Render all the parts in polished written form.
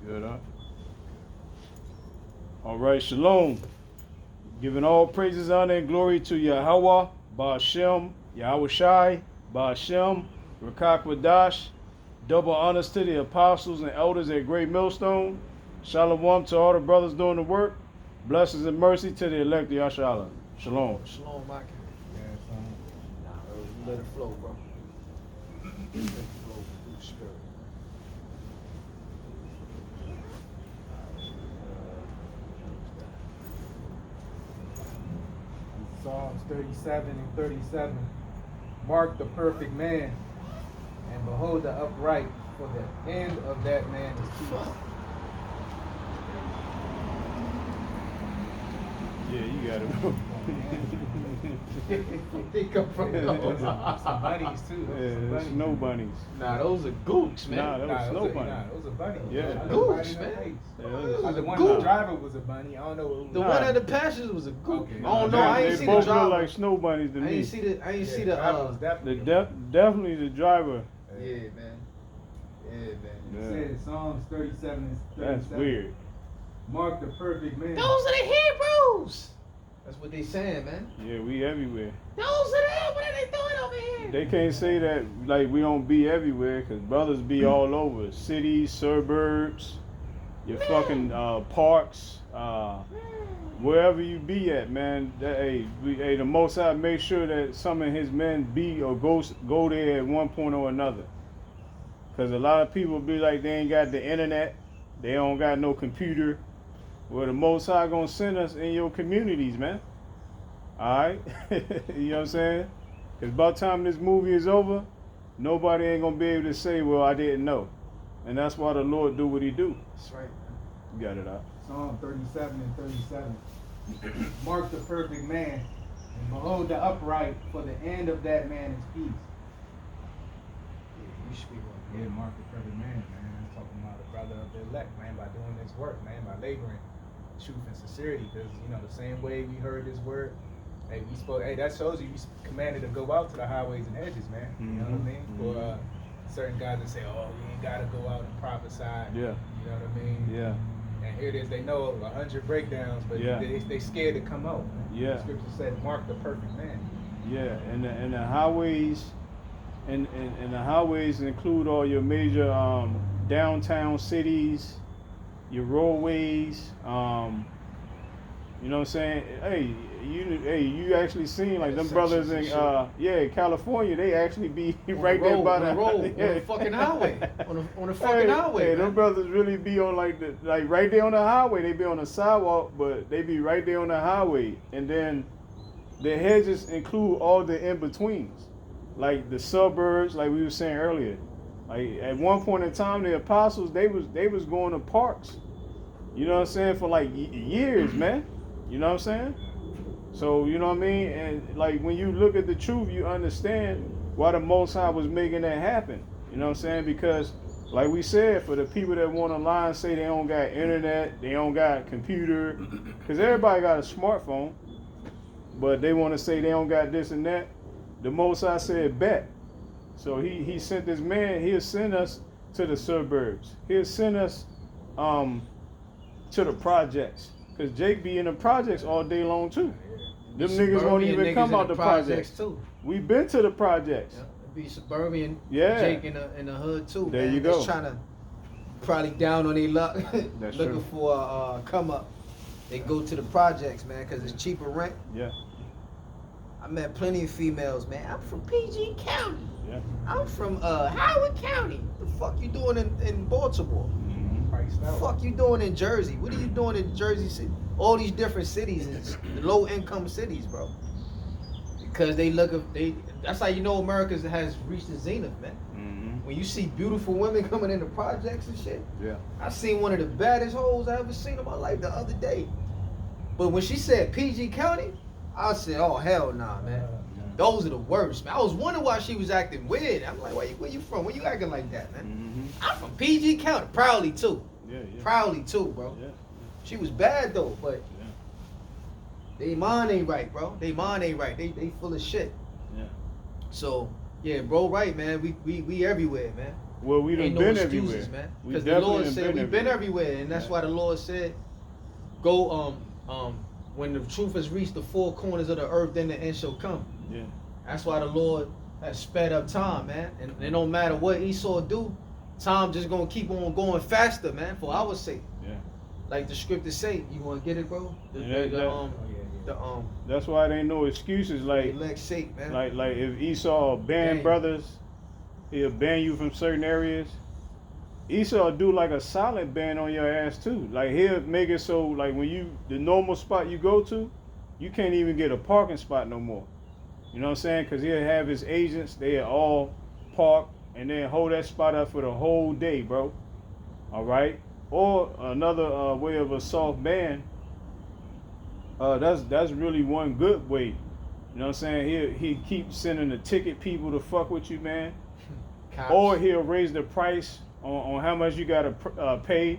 Good, huh? All right, shalom. Giving all praises, honor, and glory to Yahweh, Ba'ashem, Yahweh Shai, Ba'ashem, Rakak Wadash. Double honors to the apostles and elders at Great Millstone. Shalom to all the brothers doing the work. Blessings and mercy to the elect of Yashala. Shalom. Shalom, Mike. Yeah, let it flow, bro. Let it flow through the spirit. Psalms 37 and 37. Mark the perfect man, and behold the upright, for the end of that man is peace. Yeah, you got it, bro. They come from those. Some bunnies too. Yeah, snow bunnies. Nah, those are gooks, man. Nah, that was snow bunny. Those are bunnies. Yeah. Gooks, man. The one Goose. the driver was a bunny. I don't know. The one at the pastures was a gook. Okay. I don't know. I ain't They see the both look driver. like snow bunnies to I me. ain't see the. I ain't see the. driver was definitely. Definitely the driver. Yeah, man. Yeah, man. Yeah. It says Psalms 37 and 37. That's weird. Mark the perfect man. Those are the Hebrews. That's what they saying, man. Yeah, we everywhere. Those are them. What are they doing over here? They can't say that like we don't be everywhere, because brothers be all over. Cities, suburbs, your fucking parks, wherever you be at, man. The Most High make sure that some of his men be or go there at one point or another. Because a lot of people be like, they ain't got the internet, they don't got no computer. Well, the Most High gonna send us in your communities, man. Alright? You know what I'm saying? Because by the time this movie is over, nobody ain't gonna be able to say, well, I didn't know. And that's why the Lord do what he do. That's right. You got it out. Psalm 37 and 37. Mark the perfect man, and behold the upright, for the end of that man is peace. Yeah, you speak on Yeah, mark the perfect man, man. Talking about the brother of the elect, man, by doing this work, man, by laboring truth and sincerity. Because, you know, the same way we heard this word, hey, we spoke, hey, that shows you commanded to go out to the highways and edges, man. You know what I mean? For certain guys that say, oh, you ain't got to go out and prophesy. Yeah. You know what I mean? Yeah. And here it is, they know 100 breakdowns, but Yeah. they scared to come out. Yeah. The scripture said, mark the perfect man. Yeah, and the highways, and the highways include all your major downtown cities, your roadways. You know what I'm saying? Hey, you actually seen like them brothers in California? They actually be right there by the road, on the fucking highway, on the fucking highway. Hey, Man. them brothers really be on like right there on the highway. They be on the sidewalk, but they be right there on the highway, and then the hedges include all the in-betweens, like the suburbs, like we were saying earlier. Like at one point in time, the apostles, they was going to parks. You know what I'm saying? For like years, man. You know what I'm saying? So, you know what I mean? And like when you look at the truth, you understand why the Most High was making that happen. You know what I'm saying? Because like we said, for the people that want to lie and say they don't got internet, they don't got computer, because everybody got a smartphone, but they want to say they don't got this and that. The Most High said, bet. So he sent this man, he'll send us to the suburbs. He'll send us to the projects. Because Jake be in the projects all day long too. Them niggas won't even come out the projects. Too. We been to the projects. Yeah, be suburban. Yeah. Jake in the hood too. There man. you go. Just trying to probably down on their luck, That's looking true. for a come up. They go to the projects, man, because it's cheaper rent. Yeah. I met plenty of females, man. I'm from PG County. Yeah. I'm from Howard County. The fuck you doing in Baltimore? Priced The out. fuck you doing in Jersey? What are you doing in Jersey City? All these different cities, and low income cities, bro. Because that's how you know America has reached the zenith, man. Mm-hmm. When you see beautiful women coming into projects and shit. Yeah. I seen one of the baddest hoes I ever seen in my life the other day. But when she said PG County, I said, oh hell nah, man. Those are the worst, man. I was wondering why she was acting weird. I'm like, where you from? Where you acting like that, man? Mm-hmm. I'm from PG County. Proudly too. Yeah. Yeah. Proudly too, bro. Yeah. She was bad though, but Yeah. they mind ain't right, bro. They mind ain't right. They full of shit. Yeah. So yeah, bro, right, man. We everywhere, man. Well, we done Ain't no been excuses, everywhere. man. We Because the definitely Lord done said we've been everywhere, and that's Yeah. why the Lord said, "Go, when the truth has reached the four corners of the earth, then the end shall come." Yeah. That's why the Lord has sped up time, man. And it don't matter what Esau do, time just gonna keep on going faster, man, for our sake. Yeah. Like the scriptures say, you wanna get it, bro? Oh, That's why there ain't no excuses. Like, elect sake, man. like if Esau ban Dang. brothers, he'll ban you from certain areas. Esau do like a silent ban on your ass too. Like he'll make it so like when you the normal spot you go to, you can't even get a parking spot no more. You know what I'm saying? Because he'll have his agents, they all park and then hold that spot up for the whole day, bro. All right. Or another way of a soft ban. That's really one good way. You know what I'm saying? He keeps sending the ticket people to fuck with you, man. Cops. Or he'll raise the price on how much you gotta pay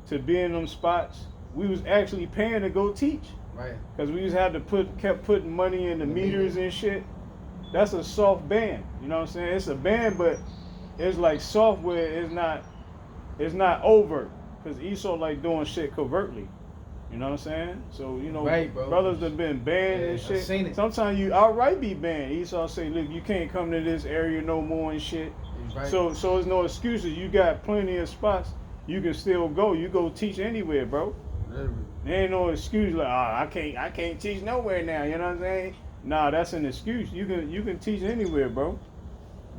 to be in them spots. We was actually paying to go teach. Right. Cause we just had to kept putting money in the meters and shit. That's a soft ban. You know what I'm saying? It's a ban, but it's like software. It's not overt. Cause Esau like doing shit covertly. You know what I'm saying? So you know, Right, bro. brothers that been banned Yeah, and I shit. seen it. Sometimes you outright be banned. Esau say, look, you can't come to this area no more and shit. Right. So there's no excuses. You got plenty of spots. You can still go. You go teach anywhere, bro. Literally. There ain't no excuse like, I can't teach nowhere now. You know what I'm saying? Nah, that's an excuse. You can teach anywhere, bro.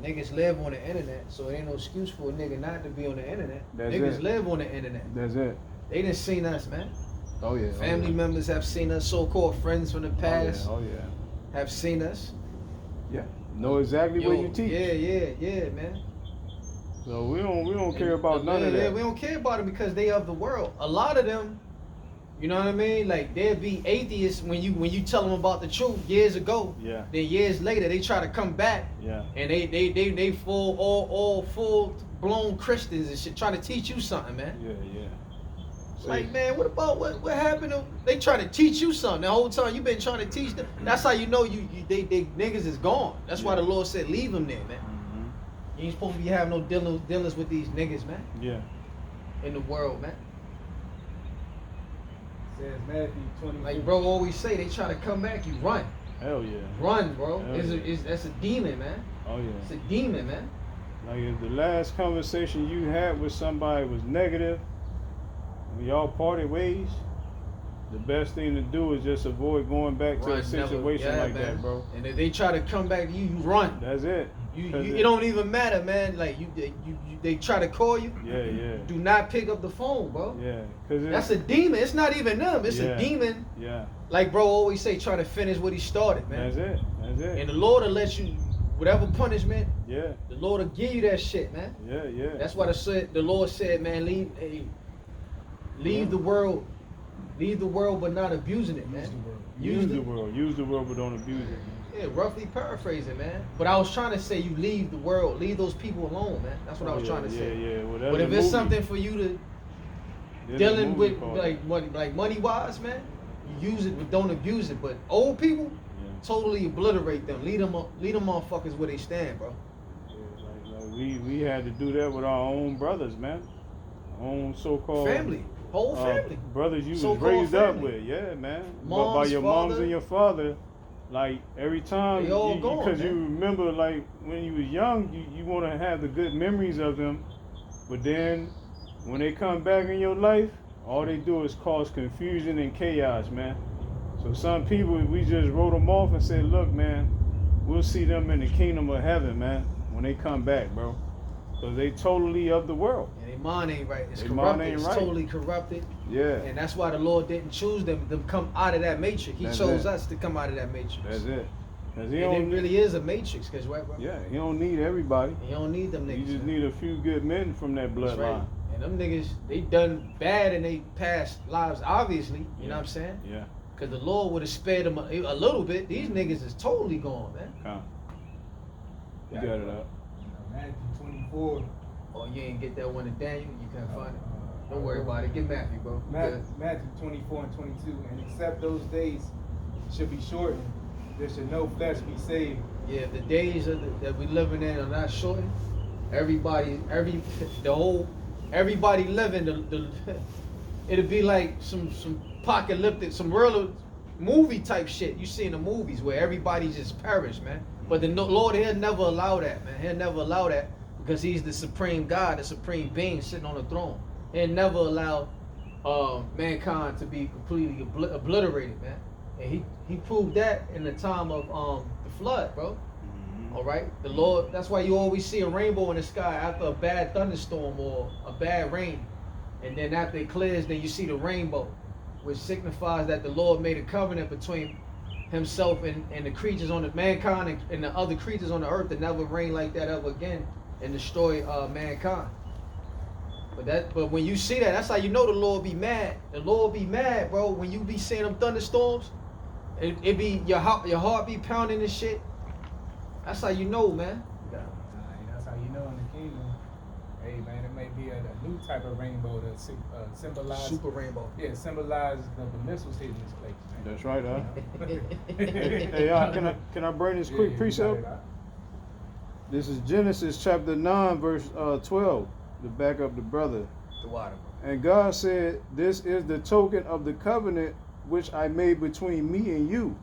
Niggas live on the internet, so it ain't no excuse for a nigga not to be on the internet. That's Niggas it. live on the internet. That's it. They done seen us, man. Oh yeah. Family members have seen us. So-called friends from the past Oh yeah. have seen us. Yeah. Know exactly Yo, where you teach. Yeah, man. So we don't care about none of Yeah, that. we don't care about them because they of the world. A lot of them, you know what I mean? Like they'll be atheists when you tell them about the truth years ago. Yeah. Then years later they try to come back Yeah. and they full all full blown Christians and shit trying to teach you something, man. Yeah. See, Like, man, what about what happened to they trying to teach you something the whole time you been trying to teach them. That's how you know they niggas is gone. That's why the Lord said leave them there, man. Mhm. You ain't supposed to be having no dealings with these niggas, man, Yeah. in the world, man. Says Matthew 24. Like bro always say, they try to come back, you run. Hell yeah. Run, bro. Hell That's a demon, man. Oh yeah. It's a demon, man. Like if the last conversation you had with somebody was negative, when y'all parted ways, the best thing to do is just avoid going back to Run, a situation never- yeah, like man. that, bro. And if they try to come back to you, you run. That's it. It don't even matter, man. Like they try to call you. Yeah. Do not pick up the phone, bro. Yeah. Cause That's a demon. It's not even them. It's a demon. Yeah. Like bro always say, trying to finish what he started, man. That's it. That's it. And the Lord will let you, whatever punishment, Yeah. the Lord will give you that shit, man. Yeah. That's why the Lord said, man, leave the world, but not abusing it, man. Use the world. Use the world, but don't abuse it. Yeah, roughly paraphrasing, man. But I was trying to say, you leave the world, leave those people alone, man. That's what I was trying to say. Yeah. Well, But if it's something for you to there's a dealing movie with called- like money wise, man, you use it but don't abuse it. But old people, Yeah. totally obliterate them. Lead them motherfuckers where they stand, bro. Like we had to do that with our own brothers, man. Our own so-called Family, whole family. brothers you was So-called raised up family. with, yeah, man. Moms, by your moms father. and your father. Like every time, They all gone, because you man. remember, like when you was young, you want to have the good memories of them, but then when they come back in your life, all they do is cause confusion and chaos, man. So some people, we just wrote them off and said, look, man, we'll see them in the kingdom of heaven, man, when they come back, bro. Because they totally of the world. And their mind ain't right. It's Their mind corrupted. ain't It's right. totally corrupted. Yeah, And that's why the Lord didn't choose them to come out of that matrix. He That's chose it. us to come out of that matrix. that's it. Because he And it don't, really is a matrix, cause right, bro? yeah, he don't need everybody. You don't need them niggas. You just man. need a few good men from that That's right. bloodline. And them niggas, they done bad in their past lives, obviously. You know what I'm saying? Yeah. Cause the Lord would have spared them a little bit. These niggas is totally gone, man. Come. You got it up. Matthew 24. Oh, you ain't get that one in Daniel? You can't find it? Don't worry about it. Get Matthew, bro. You good. Matthew 24 and 22. And except those days should be shortened, there should no flesh be saved. Yeah, if the days that we living in are not shortened, Everybody living the it'll be like some apocalyptic, some real movie type shit you see in the movies where everybody just perish, man. But the Lord, he'll never allow that, man. He'll never allow that because he's the supreme God, the supreme being sitting on the throne. He'll never allow mankind to be completely obliterated, man. And he proved that in the time of the flood, bro. All right, the Lord. That's why you always see a rainbow in the sky after a bad thunderstorm or a bad rain, and then after it clears, then you see the rainbow, which signifies that the Lord made a covenant between himself and the creatures on the mankind and the other creatures on the earth to never rain like that ever again and destroy mankind. But when you see that, that's how you know the Lord be mad. The Lord be mad, bro. When you be seeing them thunderstorms, it be your heart be pounding and shit. That's how you know, man. That's how you know in the kingdom. Hey, man, it may be a new type of rainbow to symbolize. Super rainbow. Yeah, symbolize the missiles hitting this place, man. That's right, huh? Hey, can I bring this quick precept? This is Genesis chapter 9, verse 12. To back up the brother. The water. And God said, "This is the token of the covenant which I made between me and you,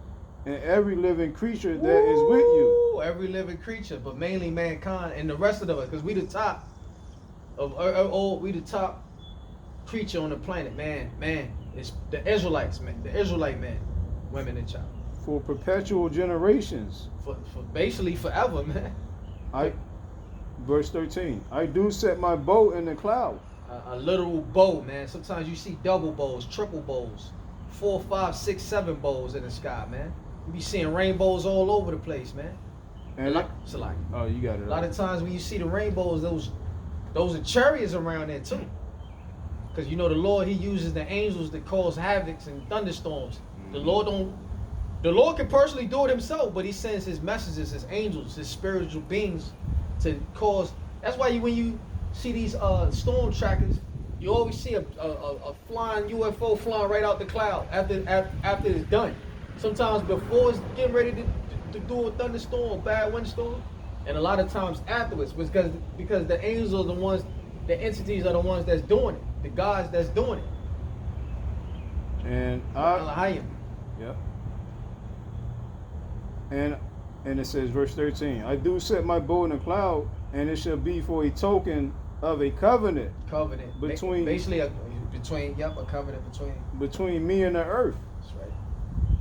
and every living creature that is with you." Every living creature, but mainly mankind and the rest of us, because we the top of we the top creature on the planet, man. It's the Israelites, man, the Israelite man, women and child. For perpetual generations. For basically forever, man. Verse 13. I do set my bow in the cloud. A literal bow, man. Sometimes you see double bows, triple bows, 4, 5, 6, 7 bows in the sky, man. You be seeing rainbows all over the place, man. And oh, you got it. A lot of times when you see the rainbows, those are chariots around there too. Because you know the Lord, he uses the angels to cause havocs and thunderstorms. Mm-hmm. The Lord can personally do it himself, but he sends his messengers, his angels, his spiritual beings to cause. That's why when you see these storm trackers, you always see a flying UFO flying right out the cloud after it's done. Sometimes before it's getting ready to do a thunderstorm, a bad windstorm, and a lot of times afterwards, because the angels are the ones, the entities are the ones that's doing it, the gods that's doing it. And Yep. And it says, verse 13, I do set my bow in the cloud, and it shall be for a token of a covenant. Covenant. Between a covenant between me and the earth. That's right.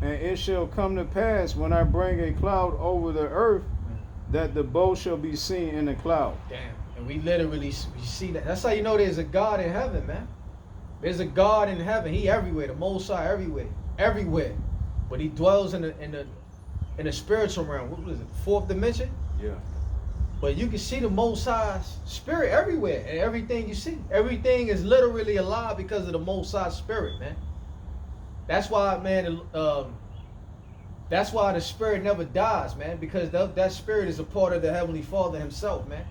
And it shall come to pass when I bring a cloud over the earth, that the bow shall be seen in the cloud. Damn. And we literally see that. That's how you know there's a God in heaven, man. There's a God in heaven. He everywhere. The Most High everywhere. But he dwells in the spiritual realm. What was it? 4th dimension? Yeah. But you can see the Most High's spirit everywhere, and everything you see. Everything is literally alive because of the Most High's spirit, man. That's why, man. That's why the spirit never dies, man. Because that spirit is a part of the Heavenly Father Himself, man.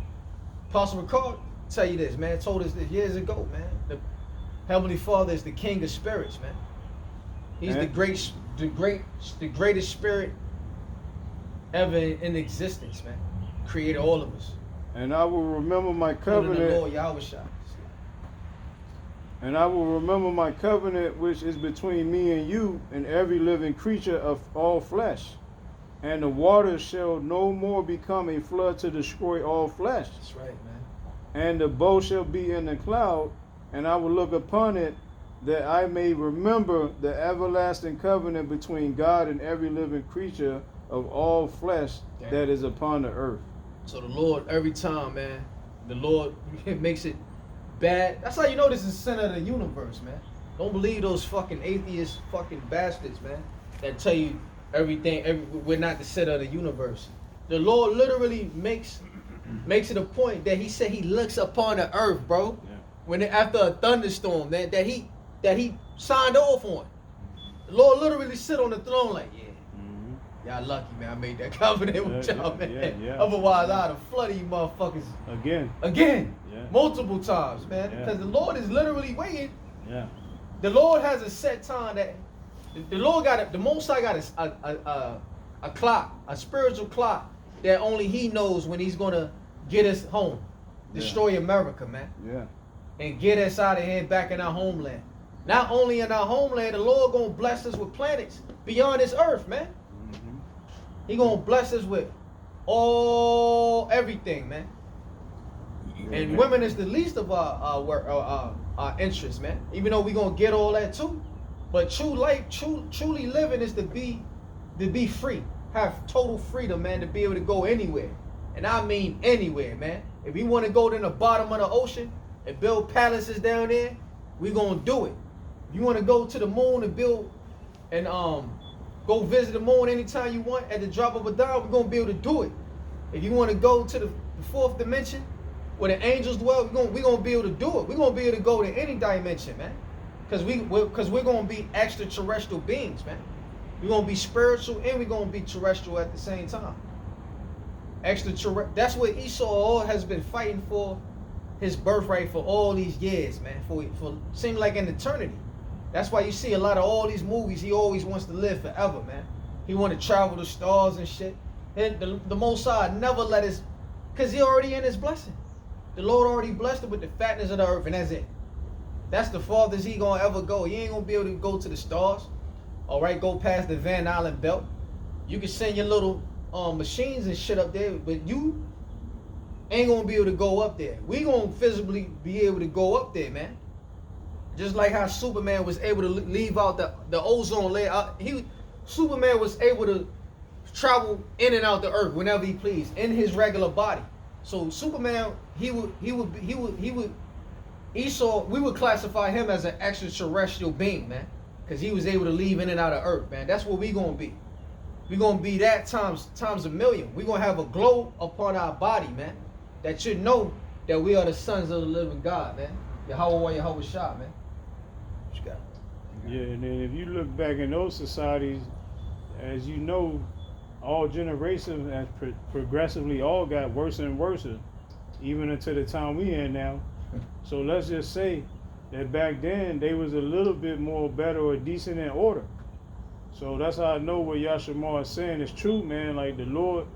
Apostle Ricard tell you this, man. Told us this years ago, man. The Heavenly Father is the King of spirits, man. He's the greatest spirit ever in existence, man. Created all of us. And I will remember my covenant. The Lord Yahushua. And I will remember my covenant which is between me and you and every living creature of all flesh. And the waters shall no more become a flood to destroy all flesh. That's right, man. And the bow shall be in the cloud, and I will look upon it, that I may remember the everlasting covenant between God and every living creature of all flesh that is upon the earth. So the Lord, every time, man, the Lord makes it bad. That's how you know this is the center of the universe, man. Don't believe those fucking atheist fucking bastards, man, that tell you we're not the center of the universe. The Lord literally makes it a point that he said he looks upon the earth, bro. Yeah. When after a thunderstorm, that he signed off on. The Lord literally sit on the throne like, yeah. Y'all lucky, man. I made that covenant with y'all, man. Yeah. Otherwise, I'd have flooded you motherfuckers. Again. Yeah. Multiple times, man. Because the Lord is literally waiting. Yeah. The Lord has a set time that the Most High got a clock, a spiritual clock that only He knows when He's gonna get us home. destroy America, man, Yeah. and get us out of here back in our homeland. Not only in our homeland, the Lord gonna bless us with planets beyond this earth, man. Mm-hmm. He gonna bless us with everything, man. And women is the least of our interests, man. Even though we gonna get all that too, but true life, truly living is to be free, have total freedom, man, to be able to go anywhere, and I mean anywhere, man. If we want to go to the bottom of the ocean and build palaces down there, we gonna do it. If you want to go to the moon and build and go visit the moon anytime you want at the drop of a dime, we're gonna be able to do it. If you want to go to the fourth dimension where the angels dwell, we're gonna be able to do it. We're gonna be able to go to any dimension, man. Cause we're gonna be extraterrestrial beings, man. We're gonna be spiritual and we're gonna be terrestrial at the same time. That's what Esau has been fighting for, his birthright for all these years, man. For seemed like an eternity. That's why you see a lot of all these movies. He always wants to live forever, man. He want to travel the stars and shit. And the Most High never let us, cause he already in his blessing. The Lord already blessed him with the fatness of the earth, and that's it. That's the farthest he gonna ever go. He ain't gonna be able to go to the stars. All right, go past the Van Allen belt. You can send your little machines and shit up there, but you ain't gonna be able to go up there. We gonna physically be able to go up there, man. Just like how Superman was able to leave out the ozone layer. Superman was able to travel in and out the earth whenever he pleased in his regular body. So Superman, Esau, we would classify him as an extraterrestrial being, man, because he was able to leave in and out of earth, man. That's what we gonna be. We gonna be that times a million. We gonna have a glow upon our body, man, that should know that we are the sons of the living God, man. Yahweh Shah, man. What you got? Yeah, and then if you look back in those societies, as you know, all generations has progressively all got worse and worse, even until the time we in now. So let's just say that back then they was a little bit more better or decent in order. So that's how I know what Yashamar is saying is true, man. Like the Lord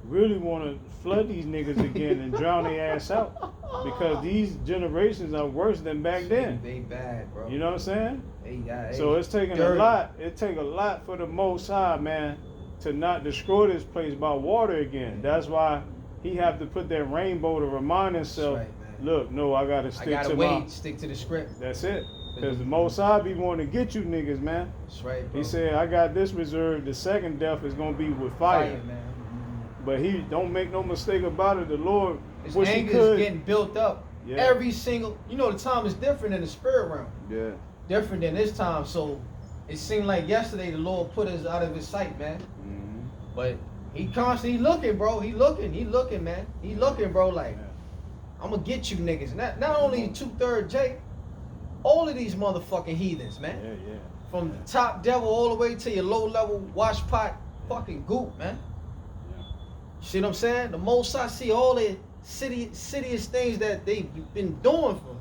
really want to flood these niggas again and drown their ass out, because these generations are worse than back then. They bad, bro. You know what I'm saying? They So it's taking dirty. a lot. It take a lot for the Most High, man, to not destroy this place by water again. That's why he have to put that rainbow to remind himself. That's right, man. Look, no, I gotta stick to the script. That's it. Because the Most High be wanting to get you niggas, man. That's right, bro. He said, I got this reserved. The second death is gonna be with fire. man. But he don't make no mistake about it. The Lord, His wish he anger could. is getting built up. Yeah. Every single, the time is different in the spirit realm. Yeah. Different than this time. So it seemed like yesterday the Lord put us out of his sight, man. Mm-hmm. But he constantly looking, bro. He looking, man. He looking, bro. Like, I'm gonna get you niggas. Not only 2/3 Jake, all of these motherfucking heathens, man. Yeah. From the top devil all the way to your low level wash pot fucking goop, man. Yeah. See what I'm saying? The Most I see all the city's things that they've been doing for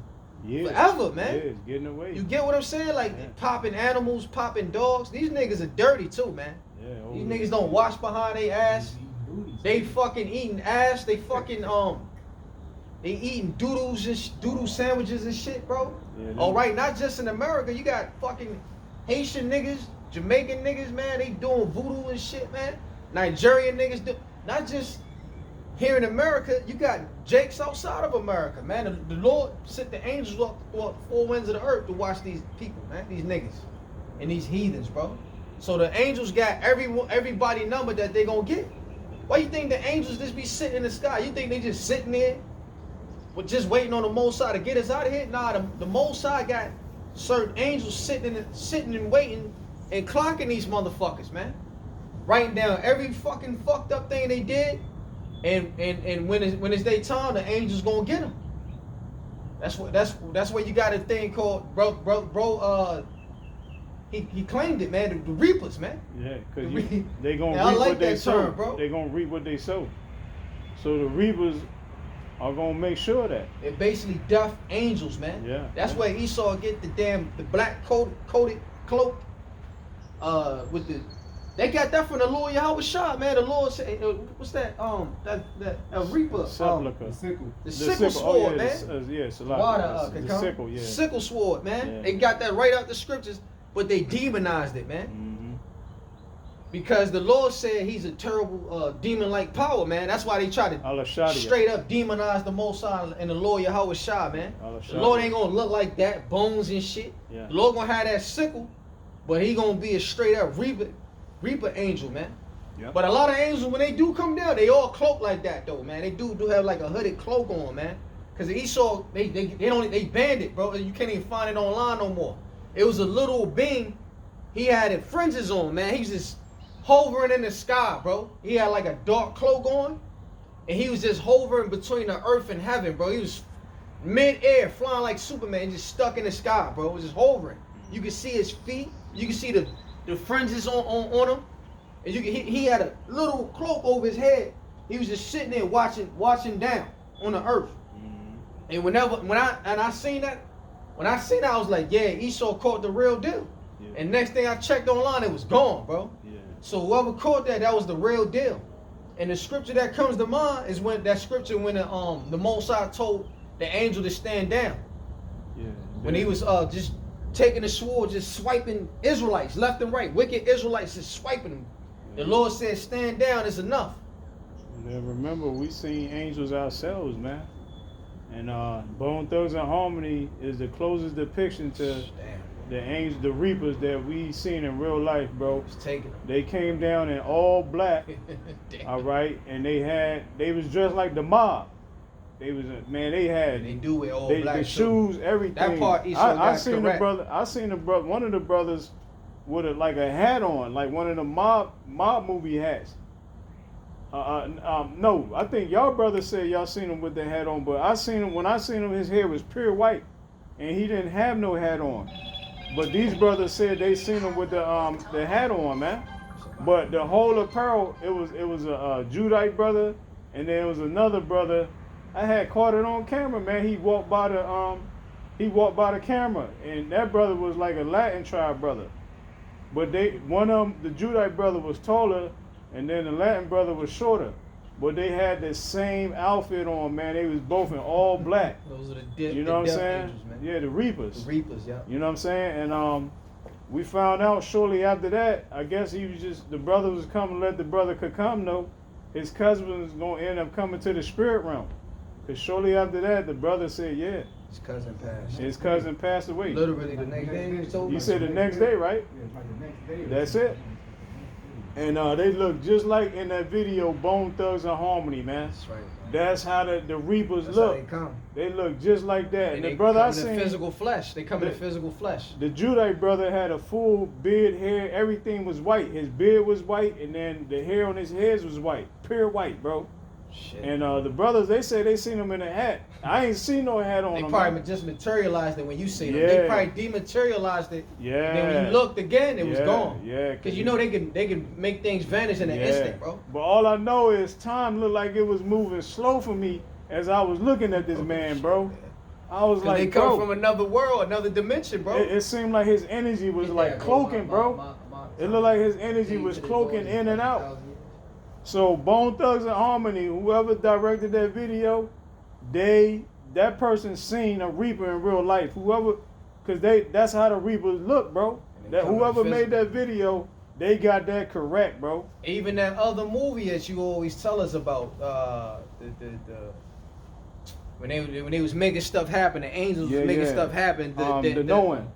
forever, man. Yeah, it's getting away. You get what I'm saying? Like popping animals, popping dogs. These niggas are dirty too, man. Yeah, These niggas don't wash behind their ass. They fucking eating ass. They fucking they eating doodles and doodle sandwiches and shit, bro. Yeah, All right, not just in America. You got fucking Haitian niggas, Jamaican niggas, man. They doing voodoo and shit, man. Nigerian niggas do. Not just here in America. You got Jakes outside of America, man. The Lord sent the angels up the four winds of the earth to watch these people, man. These niggas and these heathens, bro. So the angels got everybody number that they gonna get. Why you think the angels just be sitting in the sky? You think they just sitting there, but just waiting on the Most High to get us out of here? Nah, the Most High got certain angels sitting and waiting and clocking these motherfuckers, man. Writing down every fucking fucked up thing they did, and when it's their time, the angels gonna get them. That's where you got a thing called bro. He claimed it, man. The reapers, man. Yeah, because they gonna Yeah, I reap like what they that sow. term, bro. They gonna reap what they sow. So the reapers are gonna make sure of that. They're basically death angels, man. Yeah. That's where Esau get the black coated cloak, with They got that from the Lord Yahweh Shah, man. The Lord said, what's that? That Reaper. Sepulchre. The sickle. The sickle sword, oh, yeah, man. yeah, Water, the sickle, yeah. Sickle sword, man. Yeah. They got that right out the scriptures, but they demonized it, man. Mm-hmm. Because the Lord said he's a terrible demon-like power, man. That's why they try to Al-Shadia. straight up demonize the Most High and the Lord Yahweh Shah, man. Al-Shadia. The Lord ain't gonna look like that, bones and shit. Yeah. The Lord gonna have that sickle, but he gonna be a straight up Reaper angel, man. Yep. But a lot of angels, when they do come down, they all cloak like that though, man. They do have like a hooded cloak on, man. Cause Esau, they banned it, bro. You can't even find it online no more. It was a little being. He had it fringes on, man. He was just hovering in the sky, bro. He had like a dark cloak on, and he was just hovering between the earth and heaven, bro. He was mid-air, flying like Superman, just stuck in the sky, bro. It was just hovering. You could see his feet. You could see the fringes on him. And he had a little cloak over his head. He was just sitting there watching down on the earth. Mm-hmm. And when I seen that, I was like, yeah, Esau caught the real deal. Yeah. And next thing I checked online, it was gone, bro. Yeah. So whoever caught that was the real deal. And the scripture that comes to mind is when the Most High told the angel to stand down. Yeah. When he was just taking the sword, just swiping Israelites left and right, wicked Israelites just swiping them. The Lord said, stand down, it's enough. And remember, we seen angels ourselves, man. And Bone Thugs and Harmony is the closest depiction to the angels, the Reapers that we seen in real life, bro. It's taking them. They came down in all black, all right, and they was dressed like the mob. They was They do it all black. the shoes, everything. That part Esau I got seen correct. the brother, one of the brothers with like a hat on, like one of the mob movie hats. No, I think y'all brother said y'all seen him with the hat on, but when I seen him, his hair was pure white, and he didn't have no hat on. But these brothers said they seen him with the hat on, man. But the whole apparel, it was a Judite brother, and then it was another brother. I had caught it on camera, man. He walked by the camera, and that brother was like a Latin tribe brother. But one of them, the Judite brother was taller, and then the Latin brother was shorter. But they had the same outfit on, man. They was both in all black. Those are You know what I'm saying? Angels, man. Yeah, the Reapers. The Reapers, yeah. You know what I'm saying? And we found out shortly after that, I guess the brother was coming, let the brother could come, no. His cousin was going to end up coming to the spirit realm. Because shortly after that, the brother said, yeah, His cousin passed. his cousin passed away. Literally the next day he was told. You said the next day, right? Yeah, like the next day. That's it. And they look just like in that video, Bone Thugs and Harmony, man. That's right. Man. That's how the Reapers That's look. how they come. They look just like that. And they the brother I come in seen, physical flesh. They come in physical flesh. the Judite brother had a full beard, hair, everything was white. His beard was white, and then the hair on his head was white, pure white, bro. Shit. And the brothers, they said they seen him in a hat. I ain't seen no hat on They him. probably man. just materialized it when you seen them. Yeah. They probably dematerialized it. Yeah. Then when you looked again, it was gone. Yeah. Cause you know they can make things vanish in an instant, bro. But all I know is time looked like it was moving slow for me as I was looking at this man, bro. I was 'Cause like, they come bro, from another world, another dimension, bro. it seemed like his energy was like cloaking, bro. It looked like his energy was cloaking in and out. So Bone Thugs and Harmony, whoever directed that video, that person seen a Reaper in real life. That's how the Reapers look, bro. That whoever made that video, they got that correct, bro. Even that other movie that you always tell us about, when they was making stuff happen, the angels was making stuff happen. The Knowing.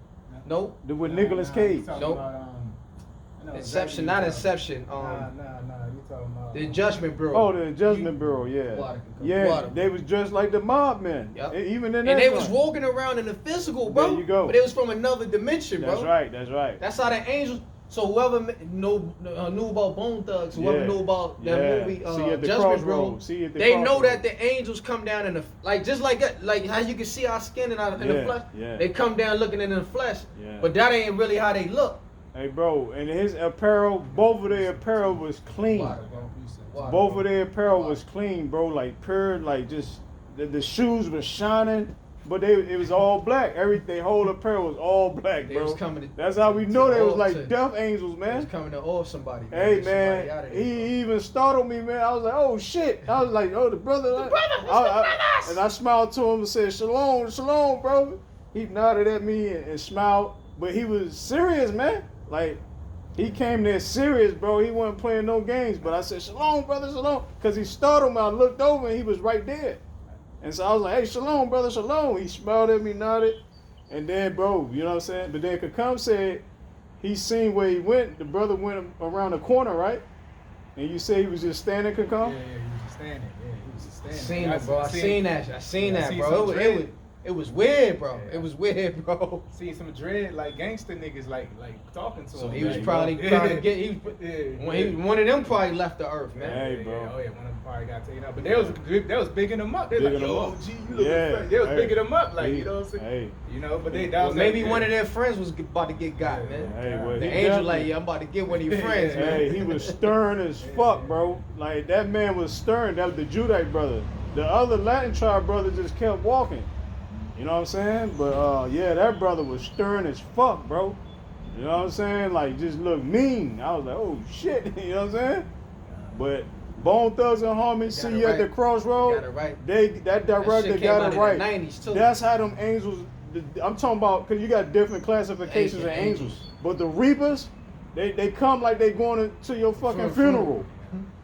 Nope. With Nicolas Cage. Nope. Inception, not Inception. Nah, you talking about The Judgment Bureau. Oh, the Adjustment Bureau, yeah. Yeah, they was dressed like the mob men. Yep. Even in that And they was joint. walking around in the physical, bro. There you go. But it was from another dimension, bro. That's right. That's how the angels. So whoever knew about Bone Thugs, whoever knew about that movie, See at the Judgment Bureau, crossroads. See at the they know crossroads. that the angels come down in the just like that, like how you can see our skin in the flesh. Yeah. They come down looking in the flesh, Yeah. but that ain't really how they look. Hey, bro, and his apparel, both of their apparel was clean. Both of their apparel was clean, bro. Like pure, like just the shoes were shining. but it was all black. Their whole apparel was all black, They bro. was coming to- That's how we know to they was off like to- death angels, He man. was coming to off somebody. Hey Get somebody out man, of there, he even startled me, man. I was like, oh shit. I was like, oh, the brother. And I smiled to him and said, shalom, shalom, bro. He nodded at me and smiled, but he was serious, man. Like, he came there serious, bro. He wasn't playing no games. But I said, shalom, brother, shalom. Because he startled me. I looked over and he was right there. And so I was like, hey, shalom, brother, shalom. He smiled at me, nodded. And then, bro, you know what I'm saying? But then Kakam said he seen where he went. The brother went around the corner, right? And you say he was just standing, Kakam? Yeah, he was just standing. Yeah, he was just standing. Seen it, bro. I seen that. I seen Yeah, I that, seen bro. some dread. It was weird, bro. Yeah. It was weird, bro. See some dread like gangster niggas like talking to So him. he was like, probably yeah. trying to get. He was, Yeah, when he, one of them probably left the earth, man. Hey, bro. Oh yeah, one of them probably got taken out. But they was bigging them up. They was like, Bigging yo, them up. G, you looking Yeah, fresh. They was hey. bigging them up, like, Hey, you know what I'm saying? hey. You know, but they that Well, was maybe like, one yeah. of their friends was about to get got, Yeah, man. Hey, well, The he angel definitely- like, yeah, I'm about to get one of your friends, man. Hey, he was stern as fuck, bro. Like, that man was stern. That was the Judite brother. The other Latin tribe brother just kept walking. You know what I'm saying? But, yeah, that brother was stern as fuck, bro. You know what I'm saying? Like, just looked mean. I was like, oh, shit. You know what I'm saying? But Bone Thugs and Harmony, Got see it you at right. the crossroad. Got it right. That That director shit came got out it in right. the 90s, too. That's how them angels. I'm talking about because you got different classifications of Ancient angels. angels. But the Reapers, they come like they going to your fucking funeral.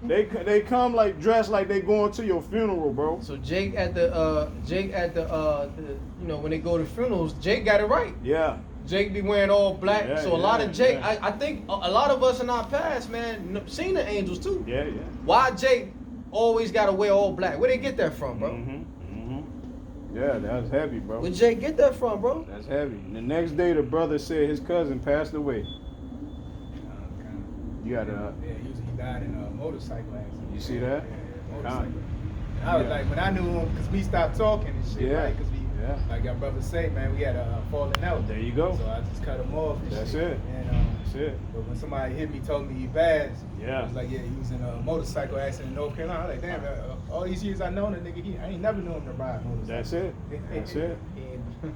They come like dressed like they going to your funeral, bro. So Jake at the you know, when they go to funerals, Jake got it right. Yeah. Jake be wearing all black. Yeah, So a lot yeah, of Jake, yeah. I think a lot of us in our past, man, seen the angels too. Yeah, yeah. Why Jake always got to wear all black? Where they get that from, bro? Yeah, that's heavy, bro. Where Jake get that from, bro? That's heavy. The next day, the brother said his cousin passed away. You got Yeah, he died in a motorcycle accident. You see that? Yeah, motorcycle. Con. I was Yeah. like, when I knew him, because we stopped talking and shit, Yeah. right? Because we, Yeah. like our brother say, man, we had a falling out. There you go. So I just cut him off and That's shit. it. And, That's it. but when somebody hit me, told me he passed, Yeah. I was like, yeah, he was in a motorcycle accident in North Carolina. I was like, damn, all these years I known the nigga, I ain't never known him to ride a motorcycle. That's it. That's it.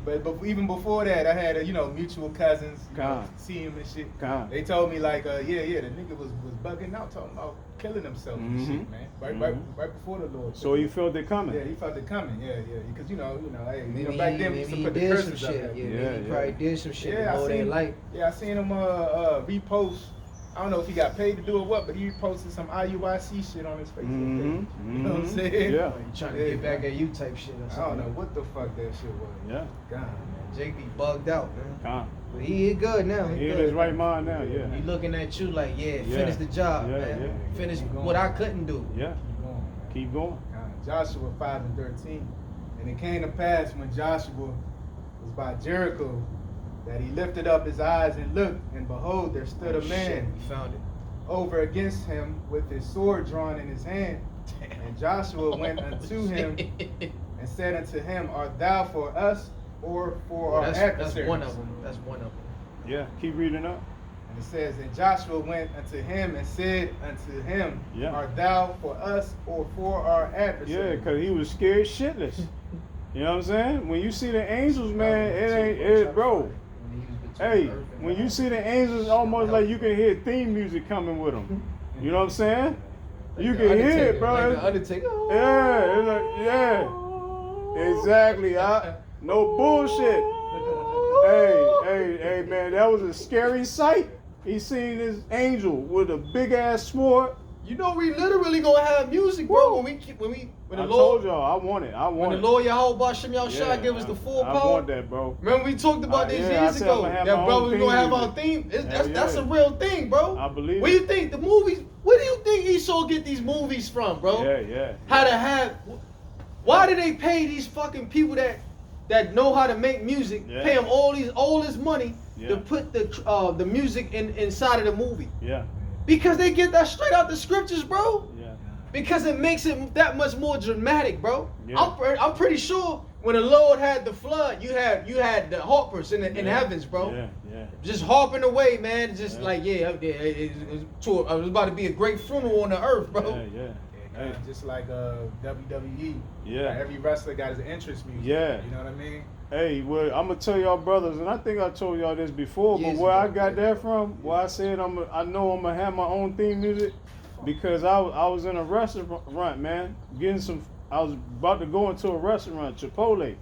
But even before that, I had mutual cousins, you know, Con. see him and shit. Con. They told me like, the nigga was bugging out, talking about killing himself and Mhm. shit, man. Right before the Lord. So he felt it coming. Yeah, he felt it coming. Yeah, because hey, Maybe, back then we maybe used to he put the did some curses up shit. there. Yeah, Yeah, maybe he yeah. probably did some shit. Yeah, the Lord ain't like. I seen him repost. I don't know if he got paid to do it or what, but he posted some IUIC shit on his Facebook Mhm, page. You know what I'm mhm. saying? Yeah. He trying to get back at you type shit or I don't something. know what the fuck that shit was. Yeah. God, man. Jake be bugged out, man. Con. But he good now. He in good. his right mind now. Yeah. He looking at you like, yeah, Yeah. finish the job, Yeah, man. yeah. Finish Keep going. what I couldn't do. Yeah. Keep going, man. Keep going. Joshua 5:13. And it came to pass when Joshua was by Jericho that he lifted up his eyes and looked, and behold, there stood a Oh, shit, man we found it. over against him with his sword drawn in his hand. And Joshua went unto him and said unto him, Art thou for us or for our that's adversaries? one of them. That's one of them. Yeah. Keep reading up. And it says, and Joshua went unto him and said unto him, Yeah. Art thou for us or for our Yeah, adversaries? because he was scared shitless. You know what I'm saying? When you see the angels, man, it bro. When he was between Hey, earth and when you heaven. see the angels, almost like you can hear theme music coming with them. You know what I'm saying? You Like can the hear Undertaker, it, bro. Like the It's- Undertaker. Yeah, it's like, yeah, exactly. No bullshit. Hey, man, that was a scary sight. He seen this angel with a big ass sword. You know we literally gonna have music, bro. Woo. When I the told Lord, y'all, I want it. I when want the it. Lord Yahweh Shem Yahshua give us the full I power. want that, bro. Remember we talked about this Yeah, I years said I'm ago. gonna have That my brother, own we gonna have theme our theme. music. That's Hell a yeah. real thing, bro. I believe Where do it. you think the movies? Where do you think Esau get these movies from, bro? Yeah. How to have? Why do they pay these fucking people that know how to make music? Yeah. Pay them all this money Yeah. to put the music inside of the movie Yeah. because they get that straight out the scriptures, bro. Yeah. Because it makes it that much more dramatic, bro. Yeah. I'm pretty sure when the Lord had the flood, you had the harpers in Yeah. heavens, bro. Yeah. Just harping away, man. Just Yeah. like it was about to be a great funeral on the earth, bro. Yeah. Hey. Just like WWE. Yeah. Like every wrestler got his entrance music. Yeah. You know what I mean? Hey, well, I'm gonna tell y'all brothers, and I think I told y'all this before, but Years where I ago, got yeah. that from, where I said I know I'm gonna have my own theme music, because I was in a restaurant, man, I was about to go into a restaurant, Chipotle.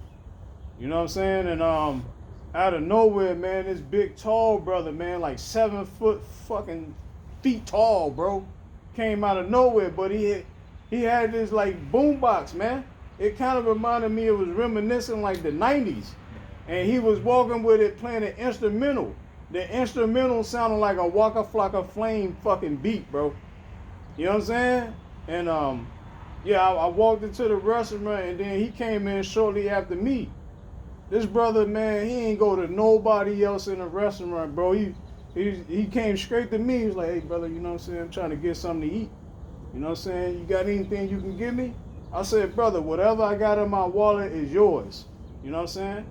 You know what I'm saying? And out of nowhere, man, this big tall brother, man, like 7 foot fucking feet tall, bro, came out of nowhere, but he had this like boombox, man. It kind of reminded me, it was reminiscent like the 90s. And he was walking with it playing an instrumental. The instrumental sounded like a Waka Flocka Flame fucking beat, bro. You know what I'm saying? And yeah, I walked into the restaurant, and then he came in shortly after me. This brother, man, he ain't go to nobody else in the restaurant, bro. He came straight to me. He was like, hey, brother, you know what I'm saying? I'm trying to get something to eat. You know what I'm saying? You got anything you can give me? I said, brother, whatever I got in my wallet is yours. You know what I'm saying?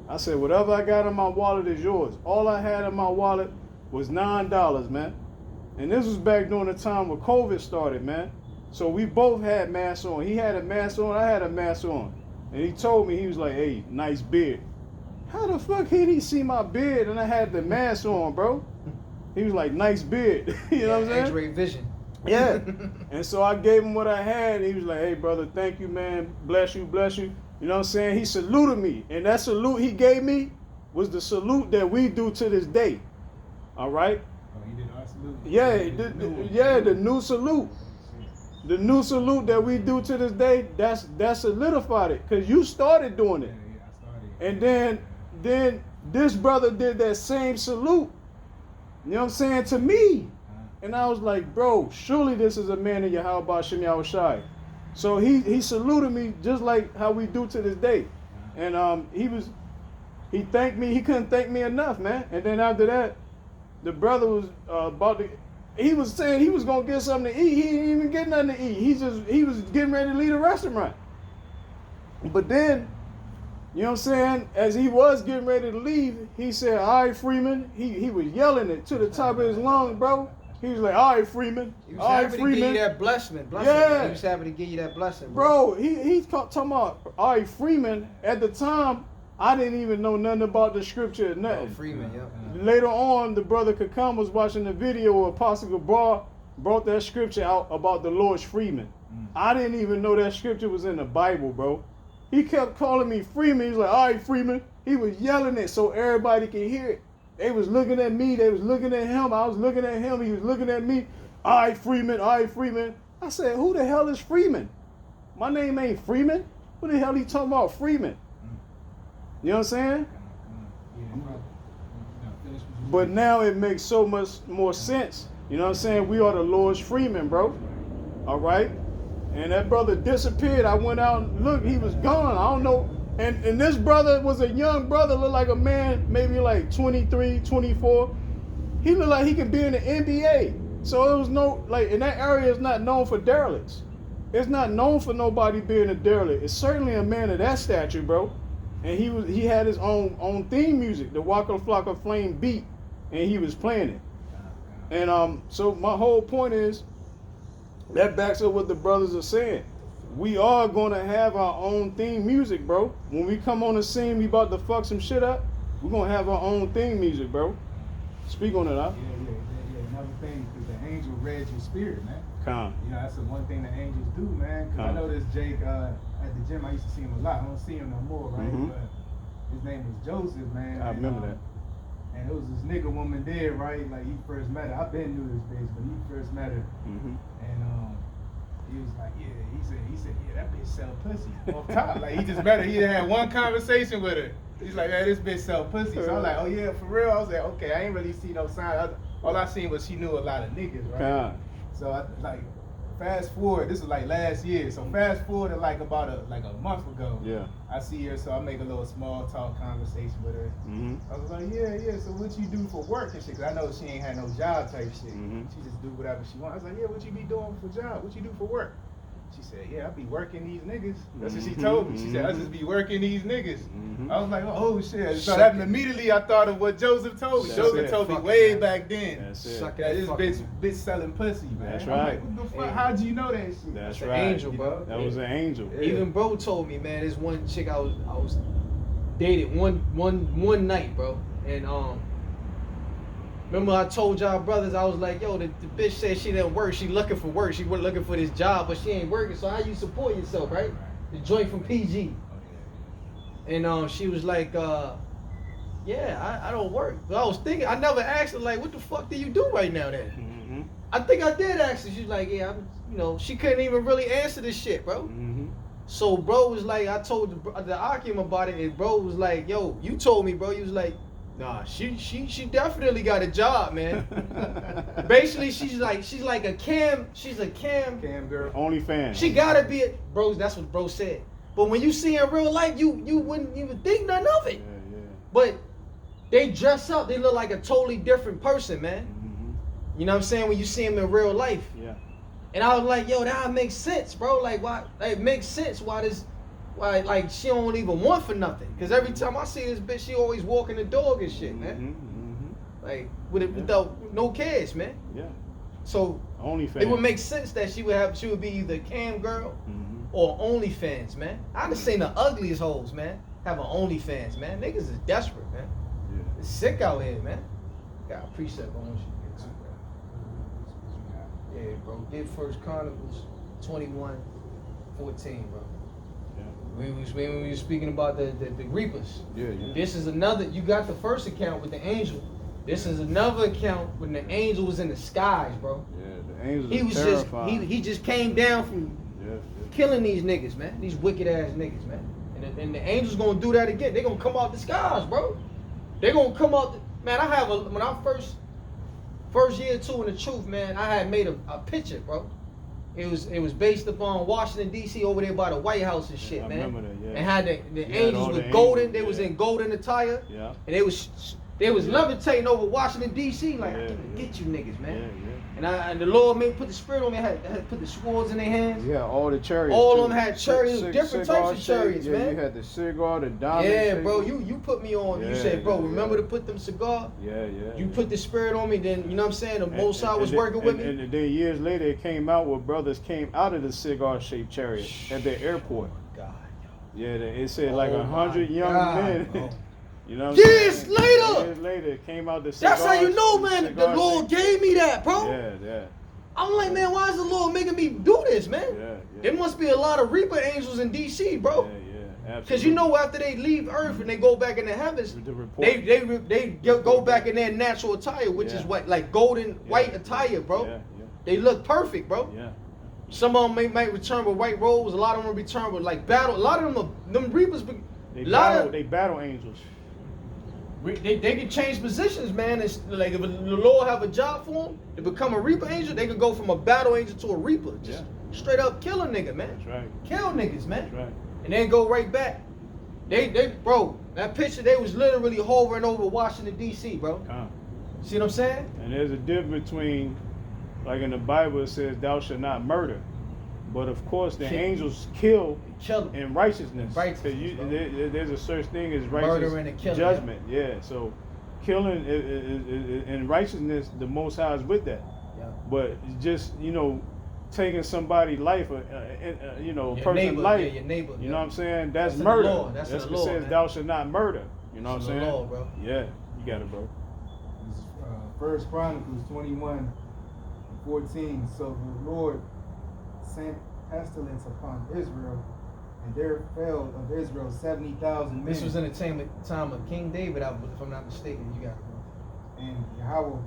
I said, whatever I got in my wallet is yours. All I had in my wallet was $9, man. And this was back during the time when COVID started, man. So we both had masks on. He had a mask on, I had a mask on. And he told me, he was like, hey, nice beard. How the fuck did he see my beard and I had the mask on, bro? He was like, nice beard. You know what I'm saying? X-ray vision. Yeah. And so I gave him what I had. And he was like, hey, brother, thank you, man. Bless you, bless you. You know what I'm saying? He saluted me. And that salute he gave me was the salute that we do to this day. All right? Oh, he did our salute? Yeah, the new salute. The new salute that we do to this day, that's solidified it. Because you started doing it. Yeah, I started. And then this brother did that same salute. You know what I'm saying? To me. And I was like, bro, surely this is a man of Yahweh Shem Yahushai. So he saluted me just like how we do to this day. And he thanked me. He couldn't thank me enough, man. And then after that, the brother was he was saying he was gonna get something to eat. He didn't even get nothing to eat. He was getting ready to leave the restaurant. But then, you know what I'm saying, as he was getting ready to leave, he said, all right, Freeman. He was yelling it to the top of his lungs, bro. He was like, all right, Freeman. He was All right, happy to Freeman. give you that blessing. Yeah. He was happy to give you that blessing. Bro, he's talking about, all right, Freeman. At the time, I didn't even know nothing about the scripture or nothing. Oh, Freeman, yeah. Later on, the brother Kakam was watching the video where Apostle Gabar brought that scripture out about the Lord's freeman. I didn't even know that scripture was in the Bible, bro. He kept calling me Freeman. He was like, all right, Freeman. He was yelling it so everybody could hear it. They was looking at me. They was looking at him. I was looking at him. He was looking at me. All right, Freeman. All right, Freeman. I said, who the hell is Freeman? My name ain't Freeman. Who the hell he talking about, Freeman? You know what I'm saying? But now it makes so much more sense. You know what I'm saying? We are the Lord's freemen, bro. All right? And that brother disappeared. I went out and looked. He was gone. I don't know. And this brother was a young brother, looked like a man, maybe like 23, 24. He looked like he could be in the NBA. So it was no, like, in that area, it's not known for derelicts. It's not known for nobody being a derelict. It's certainly a man of that stature, bro. And he had his own theme music, the Waka Flocka Flame beat, and he was playing it. And so my whole point is, that backs up what the brothers are saying. We are gonna have our own theme music, bro. When we come on the scene, we about to fuck some shit up. We're gonna have our own theme music, bro. Speak on it, huh? Yeah. Another thing, because the angel read your spirit, man. Come. You know, that's the one thing the angels do, man. Because I noticed Jake at the gym, I used to see him a lot. I don't see him no more, right? But his name was Joseph, man. I remember that. And it was this nigga woman there, right? Like, he first met her. I've been knew this bitch, but he first met her. And he was like, yeah, he said, yeah, that bitch sell pussy. Off top. Like, he just met her. He had one conversation with her. He's like, man, this bitch sell pussy. So I was like, oh yeah, for real? I was like, okay, I ain't really see no sign. All I seen was she knew a lot of niggas, right? So I like, fast forward, this was like last year. So fast forward to like about a month ago. Yeah. I see her, so I make a little small talk conversation with her. I was like, yeah. So what you do for work and shit? Cause I know she ain't had no job type shit. She just do whatever she want. I was like, yeah, what you be doing for job? What you do for work? She said, yeah, I be working these niggas. That's what she told me. She said, I just be working these niggas. I was like, oh shit. So that immediately I thought of what Joseph told me. That's Joseph it. told me Fuck way it, back then. That's it. Suck That that this fucking- bitch selling pussy, man. That's I'm right. like, what the fuck? Yeah. How'd you know that shit? That's an right. angel, bro. That was an angel. Yeah. Even bro told me, man, this one chick I was dated one night, bro. And remember I told y'all brothers, I was like, yo, the bitch said she didn't work. She looking for work. She was looking for this job, but she ain't working. So how you support yourself, right? The joint from PG. And she was like, yeah, I don't work. But I was thinking, I never asked her, like, what the fuck do you do right now then? Mm-hmm. I think I did ask her. She was like, yeah, I'm, you know, she couldn't even really answer this shit, bro. Mm-hmm. So bro was like, I told the Akim about it, and bro was like, yo, you told me, bro. He was like, nah, she definitely got a job, man. Basically, she's like a cam girl. OnlyFans. She gotta be bro. That's what bro said. But when you see in real life, you wouldn't even think none of it. Yeah, yeah. But they dress up, they look like a totally different person, man. Mm-hmm. You know what I'm saying? When you see them in real life. Yeah. And I was like, yo, that makes sense, bro. Like, why? It makes sense why like she don't even want for nothing. Cause every time I see this bitch, she always walking the dog and shit, man. Mm-hmm. Like without no kids, man. Yeah. So OnlyFans. it would make sense that she would be either cam girl or OnlyFans, man. I done seen the ugliest hoes, man, have an OnlyFans, man. Niggas is desperate, man. Yeah. It's sick out here, man. Got a precept on you. Yeah, bro. Did First Chronicles 21:14, bro. Yeah. We were speaking about the Reapers. Yeah, yeah. This is another. You got the first account with the angel. This is another account when the angel was in the skies, bro. Yeah, the angels He are was terrifying. he just came down from Yeah, killing these niggas, man. These wicked ass niggas, man. And the angels gonna do that again. They gonna come out the skies, bro. They gonna come out. Man, when I first year or two in the truth, man, I had made a picture, bro. It was based upon Washington D.C. over there by the White House and shit, I man. remember that, yeah. And had the You had angels all with the golden. angels, They was yeah. in golden attire. Yeah. And they was levitating over Washington D.C. like, Yeah, I can yeah. get you niggas, man. Yeah, yeah. And the Lord made put the spirit on me. I had put the swords in their hands. Yeah, all the chariots. All too. of them had chariots, different types of cigar chariots, shape. man. Yeah, you had the cigar, the diamond. Yeah, shape. bro, you put me on. You Yeah, said, bro, yeah, remember yeah. to put them cigar. Yeah, yeah. You yeah. put the spirit on me. Then you know what I'm saying. The And- Most High and- was and working then- with me. And then years later, it came out where brothers came out of the cigar-shaped chariot at the airport. God, Yeah, it said like Oh 100 my young God, men. bro. You know what I'm Years saying? later! Years later, it came out the that's how you know, cigar- man. The cigar Lord shape. gave me that, bro. Yeah, yeah, I'm like, man, why is the Lord making me do this, man? yeah, yeah. There must be a lot of Reaper angels in D.C., bro. Yeah, yeah, absolutely. Because you know, after they leave Earth and they go back in the heavens, The report. they go back in their natural attire, which is Yeah. what, like golden Yeah. white attire, bro. Yeah, yeah, They look perfect, bro. yeah. Some of them might return with white robes. A lot of them return with like battle. A lot of them Reapers. They battle angels. They can change positions, man. It's like if the Lord have a job for them to become a Reaper angel, they can go from a battle angel to a Reaper. Just straight up kill a nigga, man. That's right. Kill niggas, man. That's right. And then go right back. Bro, that picture, they was literally hovering over Washington D.C., bro. Come. See what I'm saying? And there's a difference between, like in the Bible, it says, "Thou shalt not murder," but of course, the Kill. angels kill Kill them. in righteousness. Righteousness, 'Cause bro. there's a such thing as righteous Murdering and killing, judgment. Yeah. So, killing in righteousness, the Most High is with that. Yeah. But just taking somebody's life, Your person's neighbor, life. yeah, your neighbor, You yeah. know what I'm saying? That's That's in the murder. law. That's in the what law, it says. man. Thou shalt not murder. You know It's what I'm in the saying? law, bro. Yeah, you got it, bro. First Chronicles 21:14. So the Lord sent pestilence upon Israel, and there fell of Israel 70,000 men. This was in the time of King David, if I'm not mistaken. You got it, bro. And Yahweh,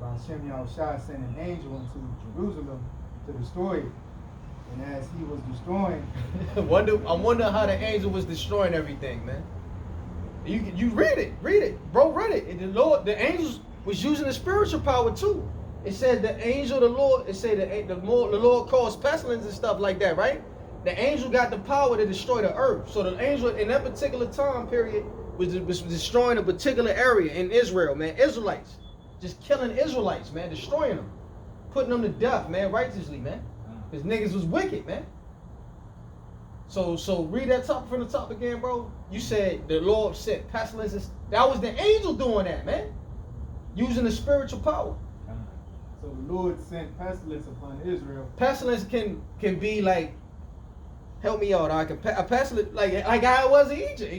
Ba'ashem Yahushua, sent an angel into Jerusalem to destroy it. And as he was destroying, I wonder how the angel was destroying everything, man. You read it, bro. Read it. And the angels was using the spiritual power too. It said the angel, of the Lord. It said the Lord caused pestilence and stuff like that, right? The angel got the power to destroy the earth. So the angel in that particular time period was destroying a particular area in Israel, man. Israelites, just killing Israelites, man, destroying them, putting them to death, man, righteously, man. Cause niggas was wicked, man. So read that top from the top again, bro. You said the Lord sent pestilences. That was the angel doing that, man. Using the spiritual power. So the Lord sent pestilence upon Israel. Pestilence can be like, help me out. A pestilence like how it was in Egypt.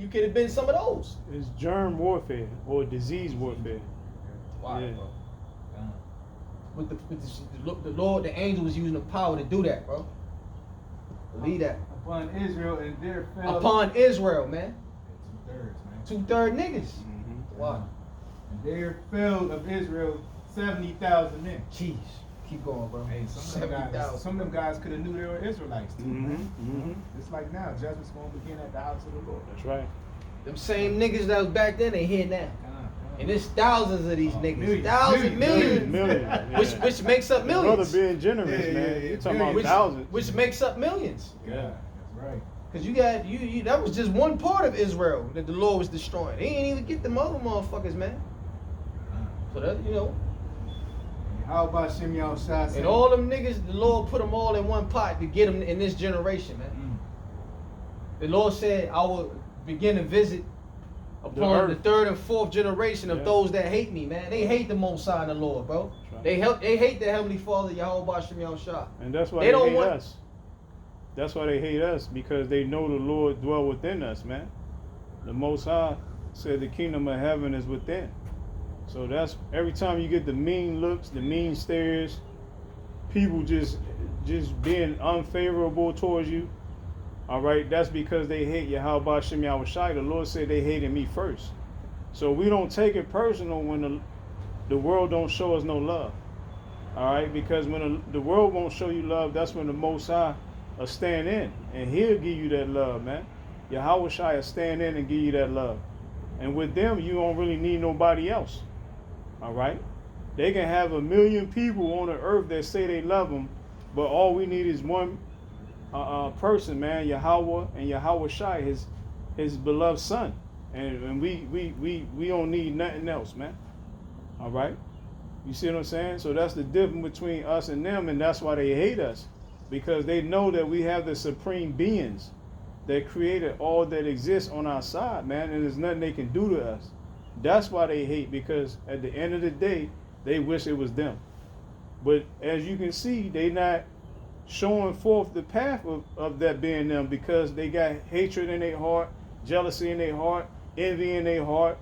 You could have been some of those. It's germ warfare or disease warfare. Wow, Yeah. bro. With the Lord, the angel was using the power to do that, bro. Believe that. Upon Israel, and there fell. Upon Israel, man. 2/3, man. 2/3 niggas. Mm-hmm. Wow. And there fell of Israel 70,000 men. Jeez. Keep going, bro. Hey, some of them guys could have knew they were Israelites too. Mm-hmm. Man. Mm-hmm. It's like now, judgment's going to begin at the house of the Lord. That's right. Them same niggas that was back then, they here now. And there's thousands of these niggas. Millions. Thousands, millions. Millions. Yeah. Which makes up Brother millions. being generous, Yeah, man. yeah, yeah. You talking about Which, thousands. which makes up millions. Yeah, that's right. Cause you got you that was just one part of Israel that the Lord was destroying. He ain't even get them other motherfuckers, man. So that How about Shimei Shah? and all them niggas, the Lord put them all in one pot to get them in this generation, man. The Lord said, I will begin to visit upon the third and fourth generation of those that hate me, man. They hate the Most High and the Lord, bro. Right. They hate the Heavenly Father, Yahweh Shimei Shah. And that's why They they, don't hate want- us. That's why they hate us, because they know the Lord dwell within us, man. The Most High said the kingdom of heaven is within. So that's every time you get the mean looks, the mean stares, people just being unfavorable towards you. All right, that's because they hate Yahweh Shem Yahushai. The Lord said they hated me first. So we don't take it personal when the world don't show us no love. All right, because when the world won't show you love, that's when the Most High will stand in, and He'll give you that love, man. Yahweh Shai will stand in and give you that love. And with them, you don't really need nobody else. All right? They can have 1 million people on the earth that say they love them, but all we need is one person, man, Yahweh and Yahweh Shai, his beloved son. And we don't need nothing else, man. All right? You see what I'm saying? So that's the difference between us and them, and that's why they hate us. Because they know that we have the supreme beings that created all that exists on our side, man, and there's nothing they can do to us. That's why they hate, because at the end of the day, they wish it was them. But as you can see, they not showing forth the path of that being them, because they got hatred in their heart, jealousy in their heart, envy in their heart.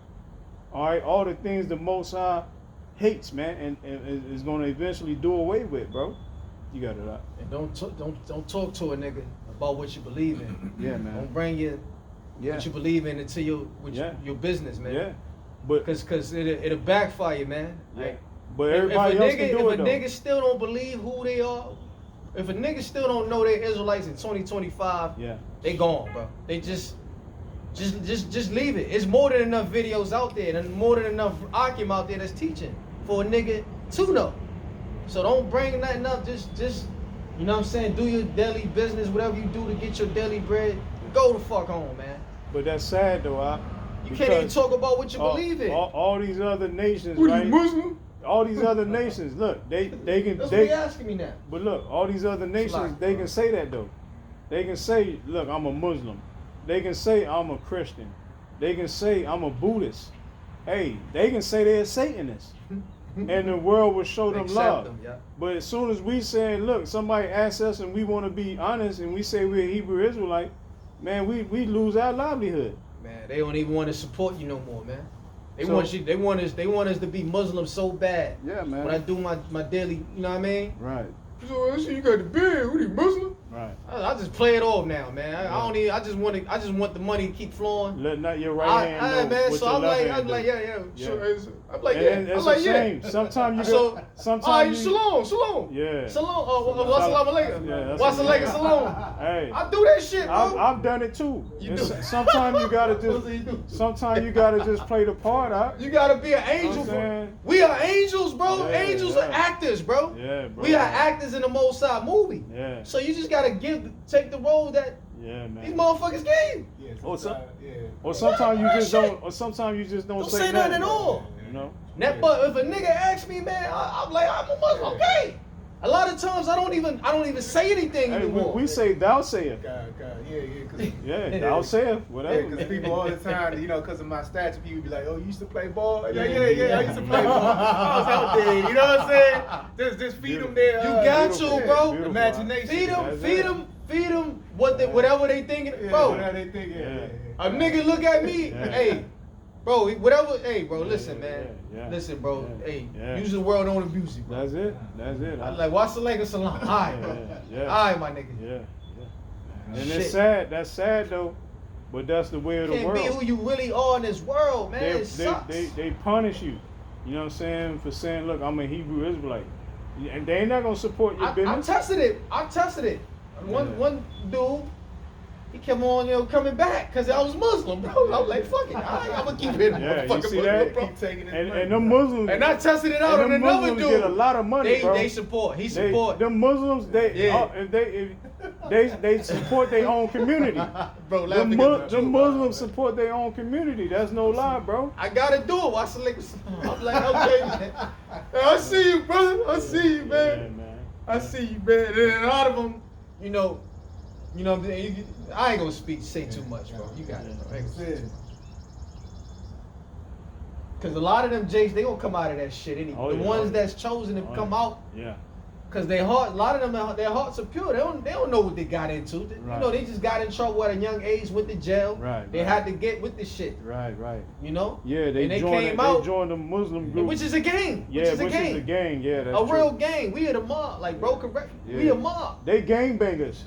All right, all the things the Most High hates, man, and is going to eventually do away with, bro. You got it up. And don't talk to a nigga about what you believe in. Yeah, man. Don't bring what you believe in into your business, man. Yeah, but Cause it'll backfire, man. yeah. Like, But everybody else can do it if a though. nigga still don't believe who they are, if a nigga still don't know they're Israelites in 2025, Yeah. they gone, bro. They just leave it. It's more than enough videos out there and more than enough Akim out there that's teaching for a nigga to know. So don't bring nothing up. Just you know what I'm saying? Do your daily business, whatever you do to get your daily bread. Go the fuck home, man. But that's sad though, You can't even talk about what you believe in. All these other nations, What, right? you Muslim? All these other nations, look, they can That's what you asking me now. But look, all these other nations, like, they bro. can say that though. They can say, look, I'm a Muslim. They can say I'm a Christian. They can say I'm a Buddhist. Hey, they can say they're Satanists. And the world will show them Accept love. them, yeah. But as soon as we say, look, somebody asks us and we want to be honest and we say we're Hebrew Israelite, man, we lose our livelihood. Man, they don't even want to support you no more, man. They So- want you. They want us to be Muslim so bad. Yeah, man. When I do my daily, you know what I mean? Right, So you got the beard. What are you Muslim? right. I just play it off now, man. I don't need. I just want the money to keep flowing. Let not your right hand know Man. what So your I'm left like, hand do. yeah, sure. I'm like, And yeah. it's I'm a like, shame. yeah. Sometimes you So, go, sometimes you, shalom. Yeah. Shalom. Wassalamu alaikum. Yeah, that's Wassalamu what- alaikum. Hey, I do that shit, bro. I've done it too. You And do. Sometimes you gotta What do you do? just, sometimes you gotta just play the part out. You gotta be an angel, You know what I'm bro. saying? We are angels, bro. Yeah, Angels yeah. are actors, bro. Yeah, bro. We are actors in the Most High movie. Yeah, So you just gotta take the role that yeah, these man. motherfuckers gave. Yeah, Or some- yeah. Or sometimes you Real just shit. don't. Or sometimes you just don't Don't say say nothing nothing at all. You know. But if a nigga asks me, man, I'm like, I'm a Muslim. Okay. A lot of times I don't even say anything Hey, anymore. we say thou sayest. God, yeah. Yeah, thou sayest, whatever. Yeah, because people all the time, you know, because of my stature, people be like, "Oh, you used to play ball?" Like, yeah, I used to play ball. I was out there, you know what I'm saying? Just feed them their You got beautiful, to, bro. beautiful. Imagination. Feed them whatever they thinking, Yeah, bro. whatever they think, yeah. A nigga look at me, Yeah. hey, bro, whatever. Hey, bro, listen, man. yeah. Listen, bro. Yeah. Hey, Yeah. use the world, don't abuse it, bro. That's it. That's it. I like watch the Lakers salon. All right, bro. Yeah. All right, my nigga. Yeah. And Shit. it's sad. That's sad though, but that's the way of the Can't world. be who you really are in this world, man. It sucks. They punish you. You know what I'm saying? For saying, look, I'm a Hebrew Israelite. And they ain't not gonna support your I business. tested it. One dude, he kept on, coming back because I was Muslim, bro. I was like, fuck it, I'm gonna keep hitting Yeah, you motherfucking see Muslim, that? bro. Keep taking it. And them Muslims. And I tested it out and on them another Muslims dude. get a lot of money, bro. They support. He They- support. Them Muslims, Yeah. they support their own community. Bro, laugh Them, because it's them true. Muslims support their own community. That's no lie, bro. I gotta do it. Watch the Lakers. I'm like, okay, man. I see you, brother. I see you, man. Yeah, man. I see you, man. And a lot of them, you know, I ain't gonna say too much, bro. You got it, bro. I ain't gonna say too much. Cause a lot of them Jakes, they gonna come out of that shit anyway. Oh, The yeah. ones that's chosen to Oh, come yeah. out, Yeah. cause their heart, a lot of them, their hearts are pure. They don't know what they got into. You Right. know, they just got in trouble at a young age, went to jail. Right, They right. had to get with the shit. Right. You know. Yeah, they And they joined. came They out, joined the Muslim group. which is a gang. yeah, which is a gang. Yeah, that's A true. real gang. We are the mob. Like, bro, correct. We Yeah. a mob. They gangbangers.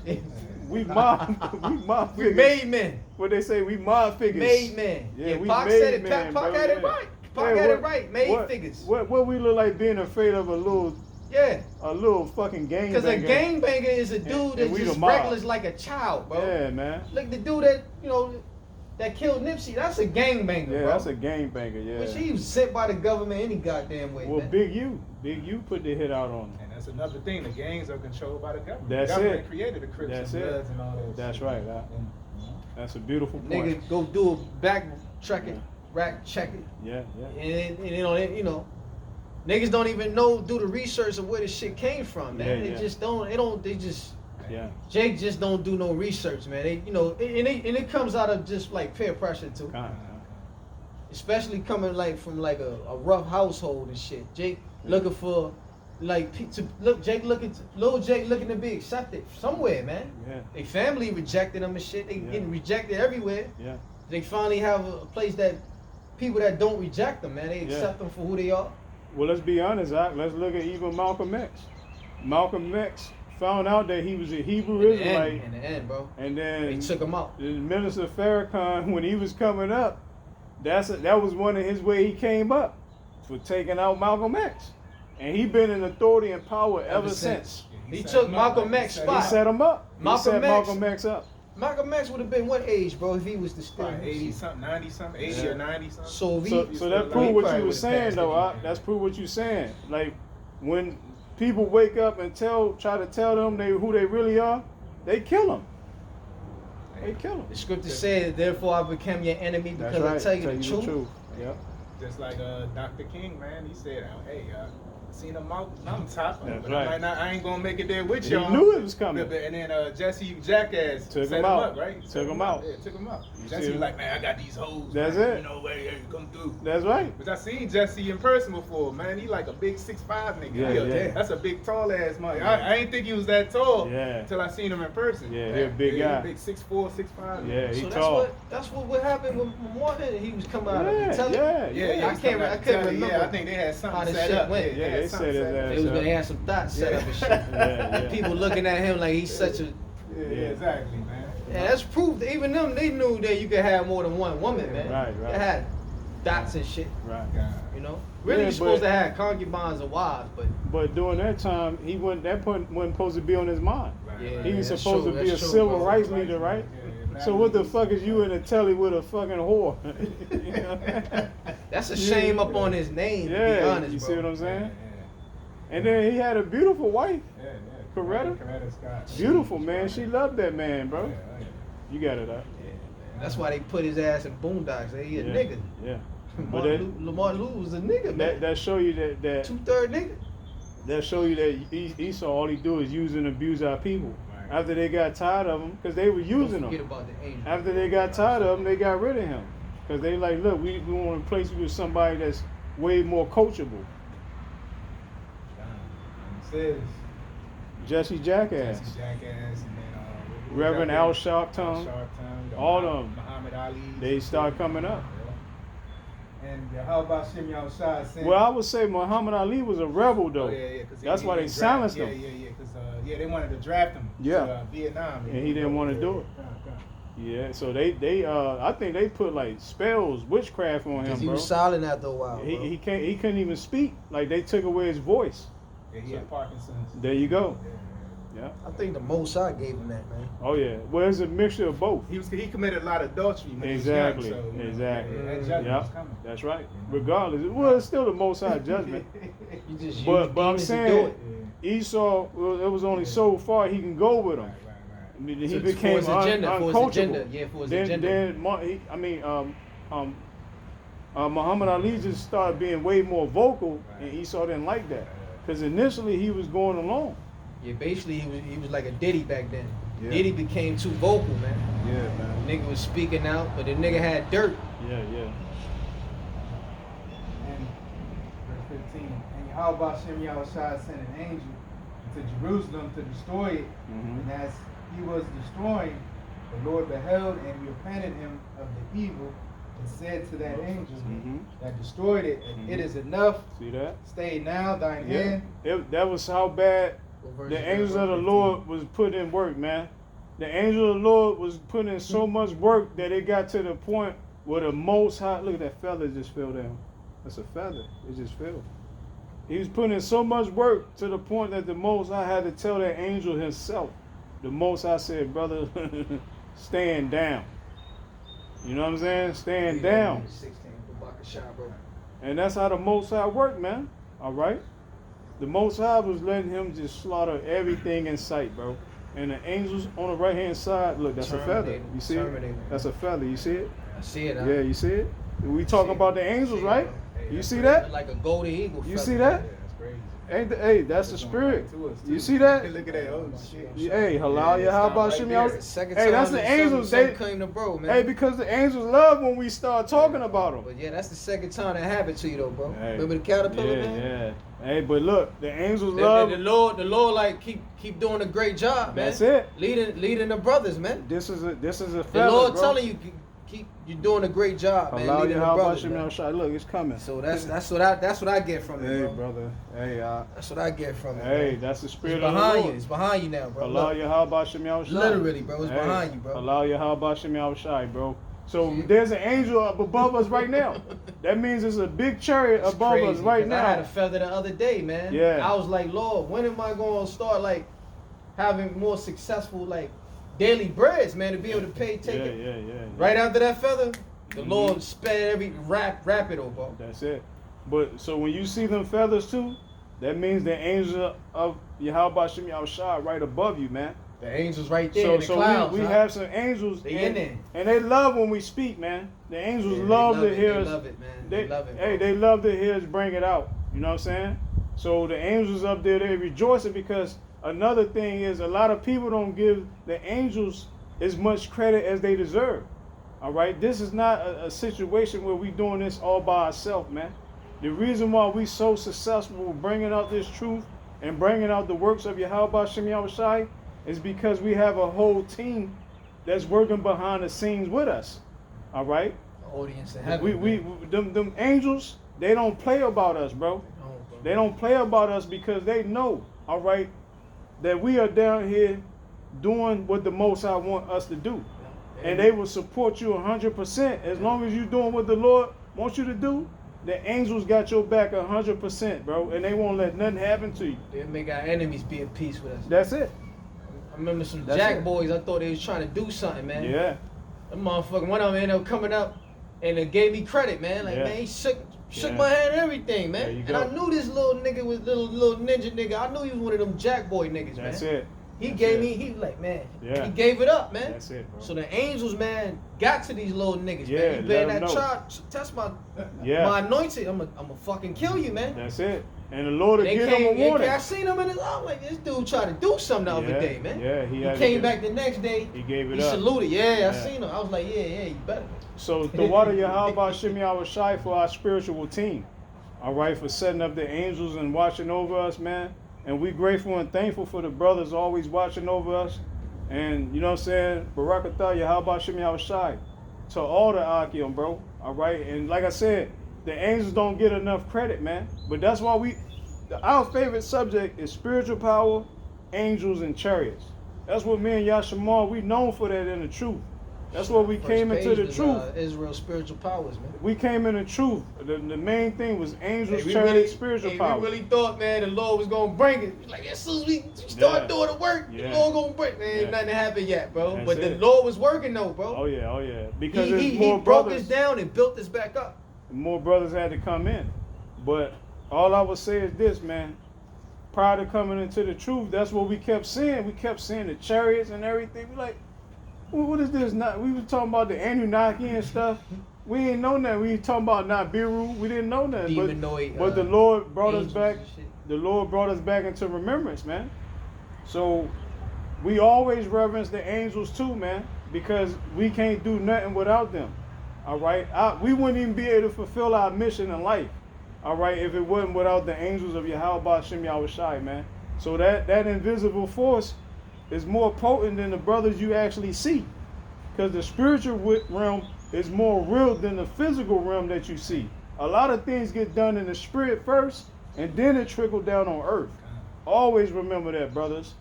We mob. we mob We figures. made men. What they say? We mob figures. Made men. Yeah, we Pac made said it. men, Pac bro, had it yeah. right. Pac Hey, had what- it right. Made what- figures. What we look like being afraid of a little Yeah. fucking gangbanger? Because a gangbanger is a dude And that's we the just mob. reckless like a child, bro. Yeah, man. Like the dude that, that killed Nipsey, that's a gangbanger, Yeah, bro. that's a gangbanger. Yeah. Which he was sent by the government any goddamn way, Well, man. Big U put the hit out on him. And that's another thing. The gangs are controlled by the government. That's the government it. created the Crips That's and it. Bloods and all that. That's shit. right, huh? And, That's a beautiful point. Nigga, go do a back check it, rack check it. Yeah. And niggas don't even do the research of where this shit came from, man. Yeah, They yeah. just Yeah. Jake just don't do no research, man. And it comes out of just like peer pressure too. Kind Especially coming like from like a rough household and shit. Jake looking for like Little Jake looking to be accepted somewhere, man. Yeah. They family rejected him and shit. They Yeah. getting rejected everywhere. Yeah. They finally have a place that people that don't reject them, man. They Yeah. accept them for who they are. Well, let's be honest, Zach. Let's look at even Malcolm X. Malcolm X found out that he was a Hebrew Israelite, In the end, bro. and then They took him out. the Minister Farrakhan, when he was coming up, that was one of his way he came up for taking out Malcolm X, and he been in authority and power ever since. He set took him up, Malcolm like X he He spot. set him up. Malcolm he set X. Malcolm X up. Malcolm X would have been what age, bro, if he was to still. Probably 80 something, 90 something, 80 Yeah. or 90 something. So if he, So that He prove what probably you were would've saying passed though. it. That's prove what you saying. Like when people wake up and try to tell them who they really are, they kill them. They kill them. the scripture said, therefore I became your enemy because That's right. I tell you the truth. Yep. Just like Dr. King, man, he said, hey, I seen a mountaintop, That's but right. I ain't gonna make it there with He y'all. knew it was coming. And then Jesse Jackass Took set him him out. up, right? Took him out. Yeah, took him out. You Jesse see? was like, man, I got these hoes. That's man. it. You know, hey, come through. That's right. But I seen Jesse in person before, man. He like a big 6'5" nigga. Yeah. That's a big tall ass mother. I ain't think he was that tall Yeah. until I seen him in person. Yeah, he a big guy. Big 6'4", 6'5". Yeah, he So tall. that's what happened with Martin. He was coming out of Yeah, the tele. yeah. I couldn't remember. Yeah, I think they had how something this set shit up. went. Yeah, Yeah, they had something set his set up. ass They had some thoughts set up and shit. Yeah. People looking at him like he's such a. Yeah, exactly, man. Yeah, that's proof. That even them, they knew that you could have more than one woman, man. Right. They had dots and shit. Right. God. You know, really, Yeah, you're supposed but- to have concubines and wives, but But during that time, wasn't supposed to be on his mind. yeah, He was that's supposed true, to be a that's true, civil bro. rights leader, right? Yeah, So what the fuck is you in a telly with a fucking whore? You know? That's a shame up on his name. To be Yeah, honest, you bro. see what I'm Yeah, saying? And then he had a beautiful wife. yeah. Coretta? Coretta Scott. Beautiful, man. She loved that man, bro. Yeah, yeah. You got it up. That's why they put his ass in Boondocks. He a nigga. Yeah. But Lamar Lou was a nigga, man. that show you that 2/3 nigga. that show you that Esau, all he do is use and abuse our people. Right. After they got tired of him, because they were using Don't forget him. about the angel. After they got tired of him, they got rid of him. Because they like, look, we want to replace you with somebody that's way more coachable. And it says Jesse Jackass. Jesse Jackass, and then what was Reverend that? Al Sharpton. All of them. Muhammad Ali. They start coming up. Yeah. And how about Shimei Shah saying? Well, I would say Muhammad Ali was a rebel, though. Oh, yeah, 'cause That's why they draft- silenced him. because they wanted to draft him Yeah. to Vietnam, And he didn't wanna do it. Yeah, so they I think they put like spells, witchcraft on him, Because he bro. was silent after a while. Bro. He couldn't even speak. Like they took away his voice. Yeah, he had Parkinson's. There you go. Yeah. Yeah. I think the Most High gave him that, man. Oh yeah. Well, it's a mixture of both. He committed a lot of adultery when Exactly. he was young, so, Exactly. That judgment Yeah. was coming. That's right. Regardless, well, it's still the Most High judgment. You just But use I'm demons to do saying it. Esau, well, it was only so far he can go with him. Right. I mean, he So became for his agenda, uncoachable. Yeah, for his then, agenda. Muhammad Ali just started being way more vocal, and Right. Esau didn't like that. Because initially he was going along. Yeah, basically he was like a Diddy back then. Yeah. Diddy became too vocal, man. Yeah, man. Nigga was speaking out, but the nigga had dirt. Yeah. And verse 15. And how about Shimei Shah sent an angel to Jerusalem to destroy it? Mhm. And as he was destroying, the Lord beheld and repented him of the evil, and said to that angel Mhm. that destroyed it, Mhm. it is enough. See that? Stay now thine Yeah. hand. That was how bad What verse the is that? angels of the Lord was put in work, man. The angel of the Lord was putting in so much work that it got to the point where the Most High, look at that feather just fell down. That's a feather. It just fell. He was putting in so much work to the point that the Most High had to tell that angel himself. The Most High said, brother, stand down. You know what I'm saying? Stand down. 16 for Bakashah, bro. And that's how the Most High worked, man. All right? The Most High was letting him just slaughter everything in sight, bro. And the angels on the right-hand side, look, that's a feather. Terminator. You see it? Terminator. That's a feather. You see it? I see it. Yeah, you see it? We talking about the angels, See it, right? bro. You that's see great. that? Like a golden eagle. You feather. see that? Yeah, that's crazy. Hey, that's the It's going spirit. back to us, You too. see that? Look at that. Oh, shit. Hey, halal, Yeah, yeah, how it's about right Shimei? there. It's the second Hey, time that's the that angels. something They, came to bro, man. hey, because the angels love when we start talking about them. But yeah, that's the second time that happened to you though, bro. Hey. Remember the caterpillar, Yeah, man? yeah. Hey, but look, the angels The love. Lord, like keep doing a great job, man. That's it. Leading the brothers, man. This is a The feather, Lord bro. telling you, you're doing a great job, man. Allow Leading you the how about brothers, Shimei man. Shai. Look, it's coming. So that's what I get from it, Hey, bro. brother. Hey, That's what I get from it. hey, man. that's the It's spirit of the behind you. Lord. It's behind you now, bro. Allow Look. you how about Shimei Shai. Literally, bro. It's behind you, bro. Allow you how about Shimei Shai, bro. So See? there's an angel up above us right now. That means it's a big chariot It's above crazy, us right 'cause I had a now. feather the other day, man. Yeah. I was like, Lord, when am I going to start like having more successful like daily breads, man, to be able to take Yeah, it yeah. right after that feather. The Mhm. Lord sped every rap it over. That's it. But so when you see them feathers too, that means the angel of Yahweh Shimei Shai right above you, man. The angels right there So, in the clouds. we huh? have some angels, They and, in there. and they love when we speak, man. The angels Yeah, they love to it. hear They us. love it, man. They love it. Hey, bro. they love to hear us bring it out. You know what I'm saying? So the angels up there, they rejoicing because another thing is a lot of people don't give the angels as much credit as they deserve. All right, this is not a situation where we doing this all by ourselves, man. The reason why we so successful bringing out this truth and bringing out the works of Yahweh Shimei Shai is because we have a whole team that's working behind the scenes with us. All right, The audience in heaven. we them angels, they don't play about us, bro. They don't play about us because they know, all right, that we are down here doing what the Most High want us to do. And they will support you 100%. As long as you're doing what the Lord wants you to do, the angels got your back 100%, bro. And they won't let nothing happen to you. They make our enemies be at peace with us. That's it. I remember some That's jack it. boys. I thought they was trying to do something, man. Yeah. That motherfucker, one of them ended up coming up and it gave me credit, man. Like, Yeah. man, he shook Yeah. my hand and everything, There man. you And go. I knew this little nigga was little ninja nigga. I knew he was one of them jack boy niggas, That's man. it. He That's gave it. me, he like, man, Yeah. he gave it up, man. That's it, bro. So the angels, man, got to these little niggas, Yeah, man. You let better 'em that know. charge, test my Yeah. anointed. I'm a fucking kill you, man. That's it. And the Lord will They give them a warning. I seen him in his eye. I'm like, this dude tried to do something the other day, man. Yeah, he came back the next day. He gave it he up. Saluted. Yeah, Yeah. I seen him. I was like, yeah, you better. So the water Yahweh Shemi Awashai for our spiritual team. All right, for setting up the angels and watching over us, man. And we grateful and thankful for the brothers always watching over us. And you know what I'm saying? Barakatah Yahweh Shemi Awashai to all the Akim, bro. All right, and like I said, the angels don't get enough credit, man. But that's why our favorite subject is spiritual power, angels, and chariots. That's what me and Yashamar, we known for that in the truth. That's what we came into the truth. Israel's spiritual powers, man. We came in the truth. The main thing was angels, we chariots, really, spiritual power. We really thought, man, the Lord was gonna bring it. Like as soon as we start doing the work, the Lord gonna bring. Man, ain't nothing happened yet, bro. That's but it. the Lord was working though, bro. Oh yeah. Because he more broke brothers. us down and built us back up. More brothers had to come in. But all I would say is this, man. Prior to coming into the truth, that's what we kept seeing. We kept seeing the chariots and everything. We like, what is this? Not we was talking about the Anunnaki and stuff. We ain't know that. We was talking about Nibiru. We didn't know that. But the Lord brought us back. The Lord brought us back into remembrance, man. So we always reverence the angels too, man, because we can't do nothing without them. All right, we wouldn't even be able to fulfill our mission in life. All right, if it wasn't without the angels of Yahweh Shem Yahushai, man. So that invisible force is more potent than the brothers you actually see, because the spiritual realm is more real than the physical realm that you see. A lot of things get done in the spirit first, and then it trickle down on earth. Always remember that, brothers.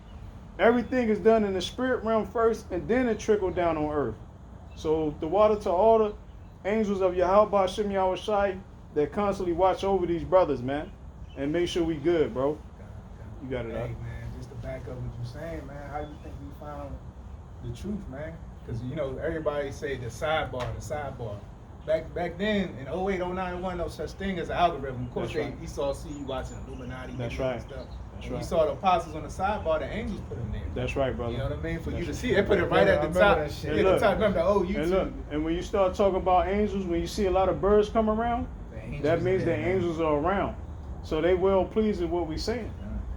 Everything is done in the spirit realm first, and then it trickle down on earth. So the water to all the angels of Yahweh Shem Yahushai that constantly watch over these brothers, man, and make sure we good, bro. You got it up. Hey, man, just to back up what you're saying, man, how you think we found the truth, man? Because, you know, everybody say the sidebar. Back then, in 08, 09, 01, no such thing as an algorithm. Of course, Esau see you watching Illuminati. That's right. And stuff. That's when right. you saw the apostles on the sidebar, the angels put them there. That's right, brother. You know what I mean? For you to That's see, they put it right at the top. That Yeah, the top. Remember, YouTube. And look, and when you start talking about angels, when you see a lot of birds come around, that means the angels are around. So they well pleased with what we're saying.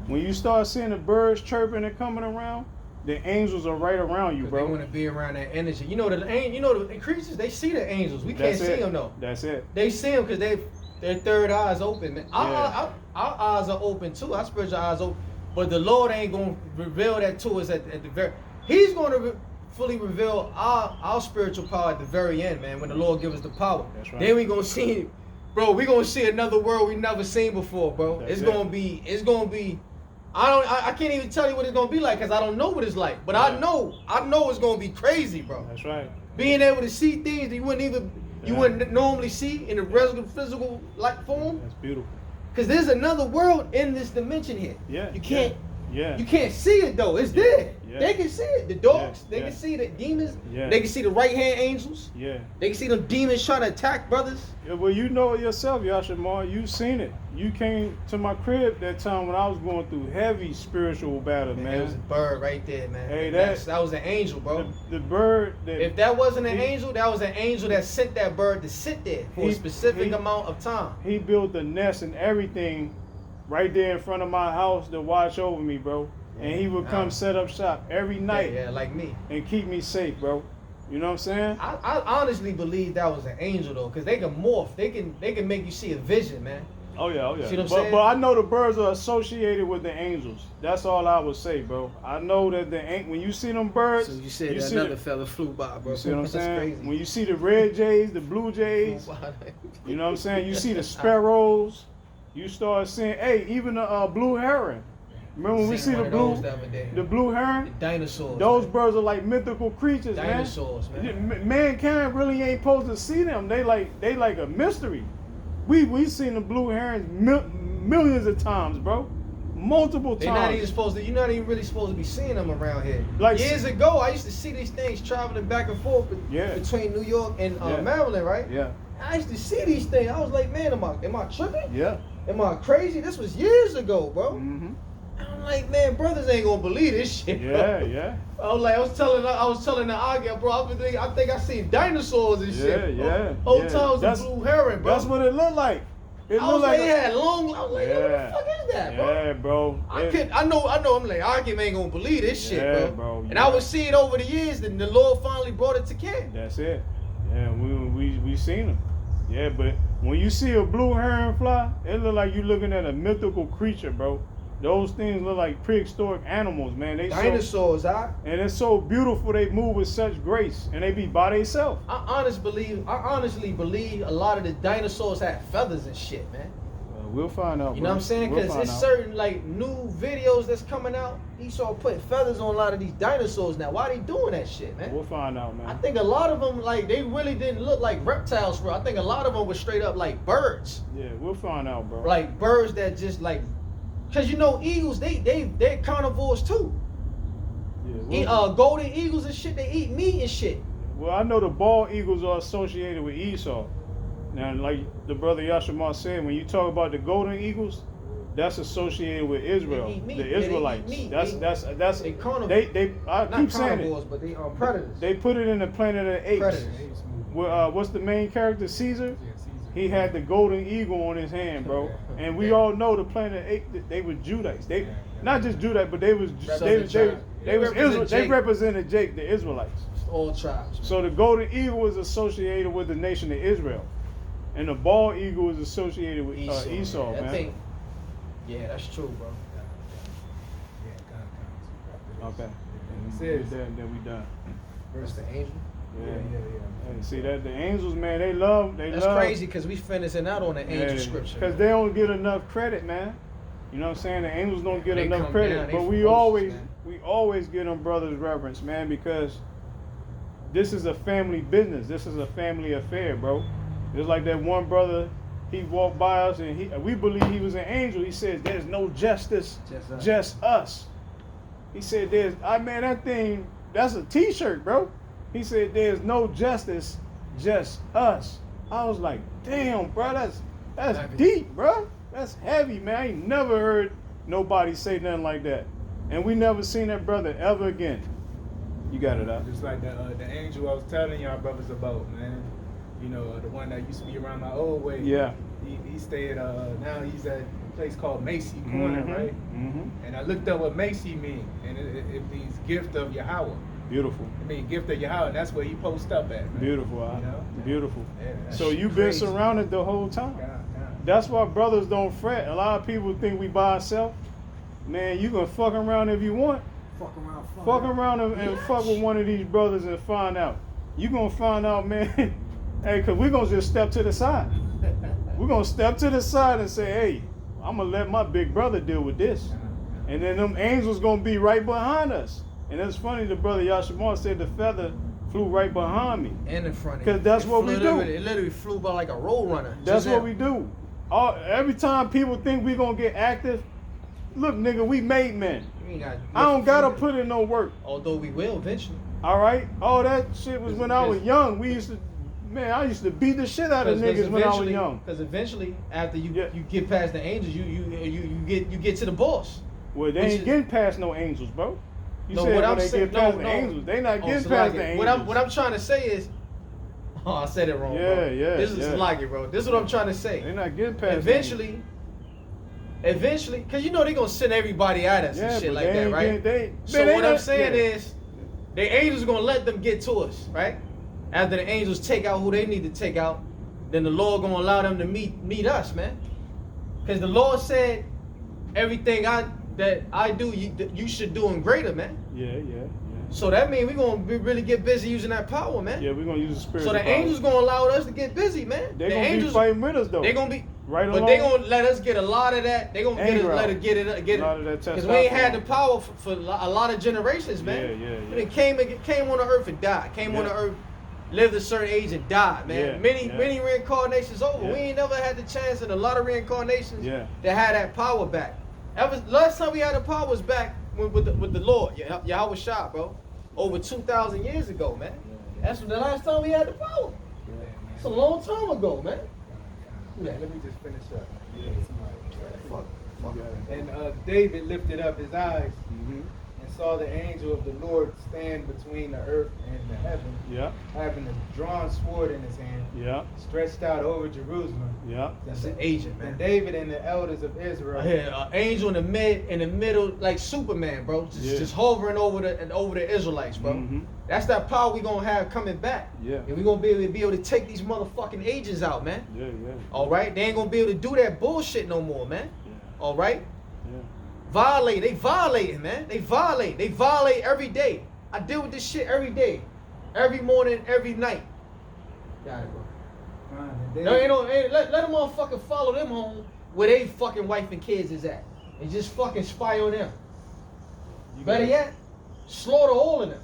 When you start seeing the birds chirping and coming around, the angels are right around you, bro. They want to be around that energy. You know the creatures. They see the angels. We can't see them though. That's it. They see them because their third eye is open, man. Our eyes are open too. Our spiritual eyes open. But the Lord ain't gonna reveal that to us at the very. He's gonna fully reveal our spiritual power at the very end, man. When the Lord gives us the power, That's right. then we gonna see, bro. We gonna see another world we never seen before, bro. It's gonna be. I can't even tell you what it's gonna be like because I don't know what it's like. But I know it's gonna be crazy, bro. That's right. Being able to see things that you wouldn't normally see in the regular physical like form. That's beautiful. Cause there's another world in this dimension here. Yeah. You can't. Yeah. You can't see it though. It's there. Yeah. They can see it. The dogs. Yeah. They can see the demons. Yeah. They can see the right hand angels. Yeah. They can see them demons trying to attack brothers. Yeah, well, you know it yourself, Yashamar. You seen it. You came to my crib that time when I was going through heavy spiritual battle, man. There was a bird right there, man. Hey, that was an angel, bro. The bird that If that wasn't an angel, that was an angel that sent that bird to sit there for a specific amount of time. he built the nest and everything right there in front of my house to watch over me, bro. And he would come set up shop every night Yeah, like me. and keep me safe, bro. You know what I'm saying? I honestly believe that was an angel though, because they can morph. They can make you see a vision, man. Oh yeah. See what I'm saying? But I know the birds are associated with the angels. That's all I would say, bro. I know that when you see them birds, So you said see another fella flew by, bro. You see what I'm That's saying? crazy. When you see the red jays, the blue jays, you know what I'm saying? You see the sparrows. You start seeing, even the blue heron. Remember when we see the blue heron? The dinosaurs. Those man. birds are like mythical creatures, Dinosaurs, man. Mankind really ain't supposed to see them. They like a mystery. We seen the blue herons millions of times, bro. Multiple times. You're not even really supposed to be seeing them around here. Like years ago, I used to see these things traveling back and forth between New York and Maryland, right? Yeah. I used to see these things. I was like, man, am I tripping? Yeah. Am I crazy? This was years ago, bro. Mm-hmm. I'm like, man, brothers ain't gonna believe this shit. Yeah, bro. yeah. I was telling the Agia, bro. I think I seen dinosaurs and shit. Yeah. Whole time was a blue heron, bro. That's what it looked like. It I look was like, like it had long. I was like, yo, what the Yeah. fuck is that, bro? Yeah, bro. I know. I'm like, Akim ain't gonna believe this shit, Yeah, bro. bro, And yeah. I would see it over the years, and the Lord finally brought it to camp. That's it. Yeah, we seen them. Yeah, but when you see a blue heron fly, it look like you looking at a mythical creature, bro. Those things look like prehistoric animals, man. They so, Dinosaurs, and it's so beautiful. They move with such grace, and they be by themselves. I honestly believe a lot of the dinosaurs had feathers and shit, man. We'll find out. You know what I'm saying? We'll Because find it's out. certain like new videos that's coming out. Esau putting feathers on a lot of these dinosaurs now. Why they doing that shit, man? We'll find out, man. I think a lot of them, like, they really didn't look like reptiles, bro. I think a lot of them were straight up like birds. Yeah, we'll find out, bro. Like birds that just like, cause you know eagles, they're carnivores too. Yeah, Golden eagles and shit, they eat meat and shit. well, I know the bald eagles are associated with Esau. Now, like the brother Yashamar said, when you talk about the golden eagles, that's associated with Israel, They eat meat. the Yeah, they eat Israelites. meat. That's They carnivores. I Not keep saying carnivores, it. but they are predators. They put it in the Planet of the Apes. Predators. Where, what's the main character? Caesar. Yeah, Caesar. He had the golden eagle on his hand, bro. And we all know the Planet of the Apes. They were Judites. They not just Judite, but they was Southern tribes. they was represent Israel. They Jake. represented Jake, the Israelites. All tribes. Man. So the golden eagle was associated with the nation of Israel, and the bald eagle is associated with Esau, I man. think, yeah, that's true, bro. Yeah, Okay. It says, Then we done. Versus the angel. Yeah. yeah. Hey, see that the angels, man, they love. That's crazy because we finishing out on the angel scripture. Because they don't get enough credit, man. You know what I'm saying? The angels don't get They enough come credit, down, they but we ferocious, man. always give them brothers reverence, man, because this is a family business. This is a family affair, bro. It's like that one brother. He walked by us and we believe he was an angel. He said, "There's no justice, just us." He said, man, that thing, that's a T-shirt, bro. He said, "There's no justice, just us." I was like, "Damn, bro, that's Heavy. deep, bro. That's heavy, man. I ain't never heard nobody say nothing like that, and we never seen that brother ever again." You got it out. Just like the angel I was telling y'all brothers about, man. You know, the one that used to be around my old way. Yeah. He stayed, now he's at a place called Macy Corner, right? Mm-hmm. And I looked up what Macy means, and it means gift of Yahweh. Beautiful. I mean, gift of Yahweh, and that's where he post up at, man. Beautiful, You know? beautiful. Yeah, that's So you've been crazy. surrounded the whole time. God. That's why brothers don't fret. A lot of people think we by ourselves. Man, you can fuck around if you want. Fuck around. Fuck around and fuck with one of these brothers and find out. You gonna find out, man. Hey, cause we're gonna just step to the side. We're gonna step to the side and say, "Hey, I'm gonna let my big brother deal with this." And then them angels gonna be right behind us. And it's funny, the brother Yashamar said the feather flew right behind me. And in front of 'Cause you. that's It what we flew- do. It literally flew by like a road runner. That's Just what now. we do. Every time people think we gonna get active, look, nigga, we made men. You ain't got I don't gotta nothing. put in no work. Although we will eventually. All right, all that shit was when I was young. I used to beat the shit out of niggas when I was young. Because eventually, after you Yeah. you get past the angels, you get to the boss. Well, they Which ain't is- getting past no angels, bro. You No, said what when I'm they saying- get past no, the no. angels, they not Oh, getting so past like the it. angels. What I'm trying to say is, oh, I said it wrong, bro. Yeah, This is yeah. like it, bro. This is what I'm trying to say. They not getting past. Eventually, because you know they're gonna send everybody at us and shit but like they that, ain't right? getting- So what I'm saying is, the angels gonna let them get to us, right? After the angels take out who they need to take out, then the Lord gonna allow them to meet us, man. Because the Lord said, everything that I do, you should do in greater, man. Yeah. So that means we're gonna really get busy using that power, man. Yeah, we're gonna use the spirit. So the angels gonna allow us to get busy, man. They the gonna angels, be fighting with us though. they gonna be right but along. they gonna let us get a lot of that. They gonna Anger let out. us get it, A lot of that because we ain't had the testosterone. power for a lot of generations, man. Yeah. We came on the earth and died. Came on Yeah. the earth, lived a certain age and died, man. Yeah, Many reincarnations over. Yeah. We ain't never had the chance in a lot of reincarnations Yeah. to have that power back. Last time we had the power was back with the Lord, Yahweh Shah, bro. Over 2,000 years ago, man. That's the last time we had the power. It's a long time ago, man. Let me just finish up. Fuck. And David lifted up his eyes Mhm. and saw the angel of the Lord stand between the earth and the heaven, Yeah. having a drawn sword in his hand, Yeah. stretched out over Jerusalem. Yeah. That's an agent, And man. David and the elders of Israel. An angel in the middle, like Superman, bro. Yeah. Just hovering over the Israelites, bro. Mhm. That's that power we gonna have coming back. Yeah. And we gonna be able to take these motherfucking agents out, man. Yeah. Yeah. All right, they ain't gonna be able to do that bullshit no more, man. Yeah. All right, Yeah. they violating, man. They violate every day. I deal with this shit every day, every morning, every night. Got it, bro. And No, let them motherfucking follow them home where they fucking wife and kids is at, and just fucking spy on them. You Better got- yet, slaughter all of them.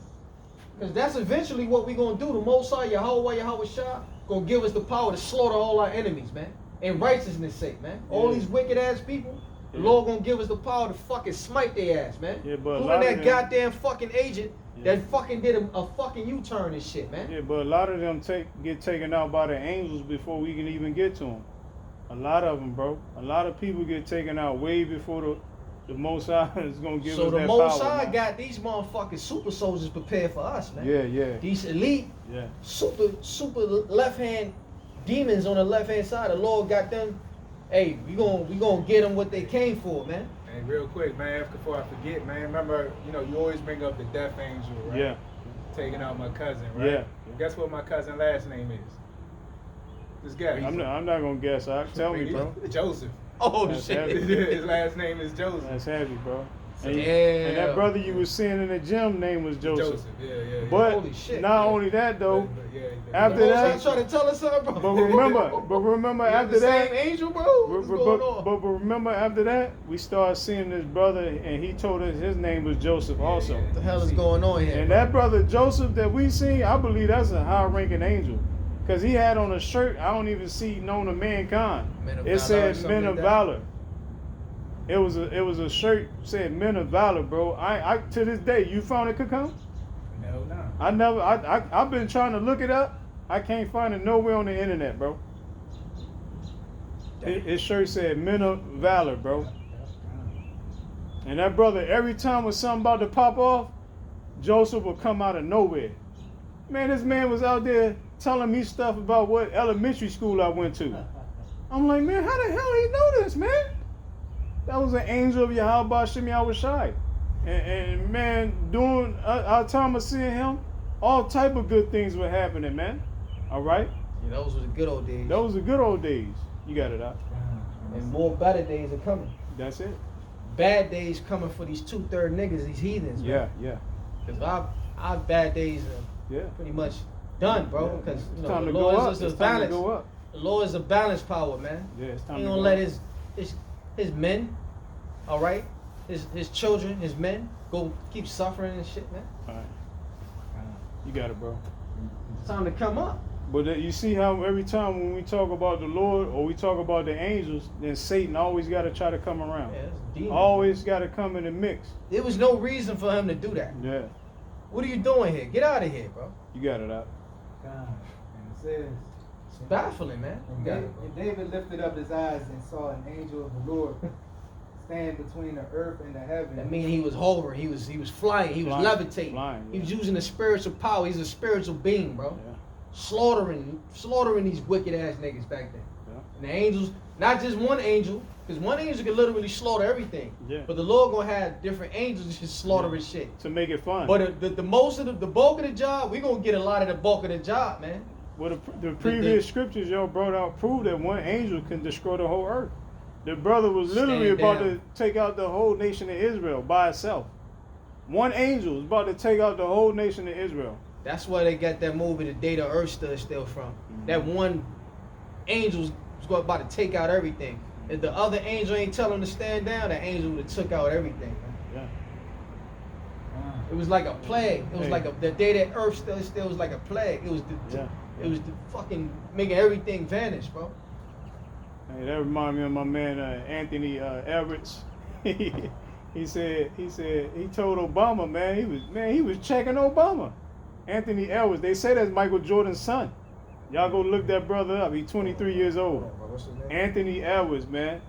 Because that's eventually what we going to do. The Most High, Yahweh Shah, going to give us the power to slaughter all our enemies, man. In righteousness' sake, man. All Yeah. these wicked ass people, the Yeah. Lord going to give us the power to fucking smite their ass, man. Yeah, but a Including lot of that them- goddamn fucking agent Yeah. that fucking did a fucking U-turn and shit, man. Yeah, but a lot of them get taken out by the angels before we can even get to them. A lot of them, bro. A lot of people get taken out way before the Most High is gonna give So us the that Most power. High man. got these motherfucking super soldiers prepared for us, man. Yeah, yeah, These elite yeah. super left hand demons on the left hand side. The Lord got them. Hey, we gonna get them what they came for, man. Hey, real quick, man, before I forget, man, remember, you always bring up the death angel, right? Yeah. Taking out my cousin, right? Yeah. Guess what my cousin's last name is? This guy. I'm not gonna guess. Tell me, bro. Joseph. Oh That's shit. heavy. His last name is Joseph. That's heavy, bro. And, Damn. and that brother you was seeing in the gym name was Joseph. Yeah. But Holy shit, not man. only that though, But, yeah, after The that- Most High trying to tell us something, bro. but remember You after the that, same angel, bro. What's going on? but remember after that, we started seeing this brother, and he told us his name was Joseph also. What the hell is going on here? And that brother Joseph that we seen, I believe that's a high-ranking angel, cause he had on a shirt I don't even see known to mankind. Men of It Valor or said something Men like of that? Valor. It was a shirt said Men of Valor, bro. I to this day, you found it could come? No. I've been trying to look it up. I can't find it nowhere on the internet, bro. His shirt said Men of Valor, bro. And that brother, every time was something about to pop off, Joseph would come out of nowhere. Man, this man was out there telling me stuff about what elementary school I went to. I'm like, man, how the hell he know this, man? That was an angel of Yahweh Shem Yahweh Shai. And man, during our time of seeing him, all type of good things were happening, man. All right? Yeah, those were the good old days. Those were good old days. You got it out. And more better days are coming. That's it. Bad days coming for these 2/3 niggas, these heathens, man. Yeah. Because our bad days are Yeah. pretty much done, bro. Yeah. Because It's the time to go Lord up. is It's a time to balance. go up. The Lord is a balance power, man. Yeah, it's time He to don't go let up. his men, all right, his children, his men go keep suffering and shit, man. All right. You got it, bro. It's time to come up. But you see how every time when we talk about the Lord or we talk about the angels, then Satan always got to try to come around. Yeah, it's a demon. Always got to come in the mix. There was no reason for him to do that. Yeah. What are you doing here? Get out of here, bro. You got it out. And it says, It's baffling, man. You got it, bro. And David lifted up his eyes and saw an angel of the Lord stand between the earth and the heaven. That means he was hovering, he was flying, he was Flying, levitating. flying, He was yeah. using the spiritual power. He's a spiritual being, bro. Yeah. Slaughtering these wicked ass niggas back then. Yeah. And the angels, not just one angel, because one angel can literally slaughter everything. Yeah. But the Lord gonna have different angels just slaughtering shit. To make it fun. But the most of the bulk of the job, we gonna get a lot of the bulk of the job, man. Well, the previous scriptures y'all brought out prove that one angel can destroy the whole earth. The brother was literally Stand about down. to take out the whole nation of Israel by itself. One angel is about to take out the whole nation of Israel. That's why they got that movie, The Day the Earth Stood Still from. That one angel's about to take out everything. If the other angel ain't telling him to stand down, that angel would have took out everything. Man. Yeah. It was like a plague. It was Hey. like the day that Earth stood still was like a plague. It was Yeah. it was the fucking making everything vanish, bro. Hey, that remind me of my man Anthony Edwards. he told Obama, man, he was checking Obama. Anthony Edwards, they say that's Michael Jordan's son. Y'all go look that brother up. He's 23 years old. What's his name? Anthony Edwards, man.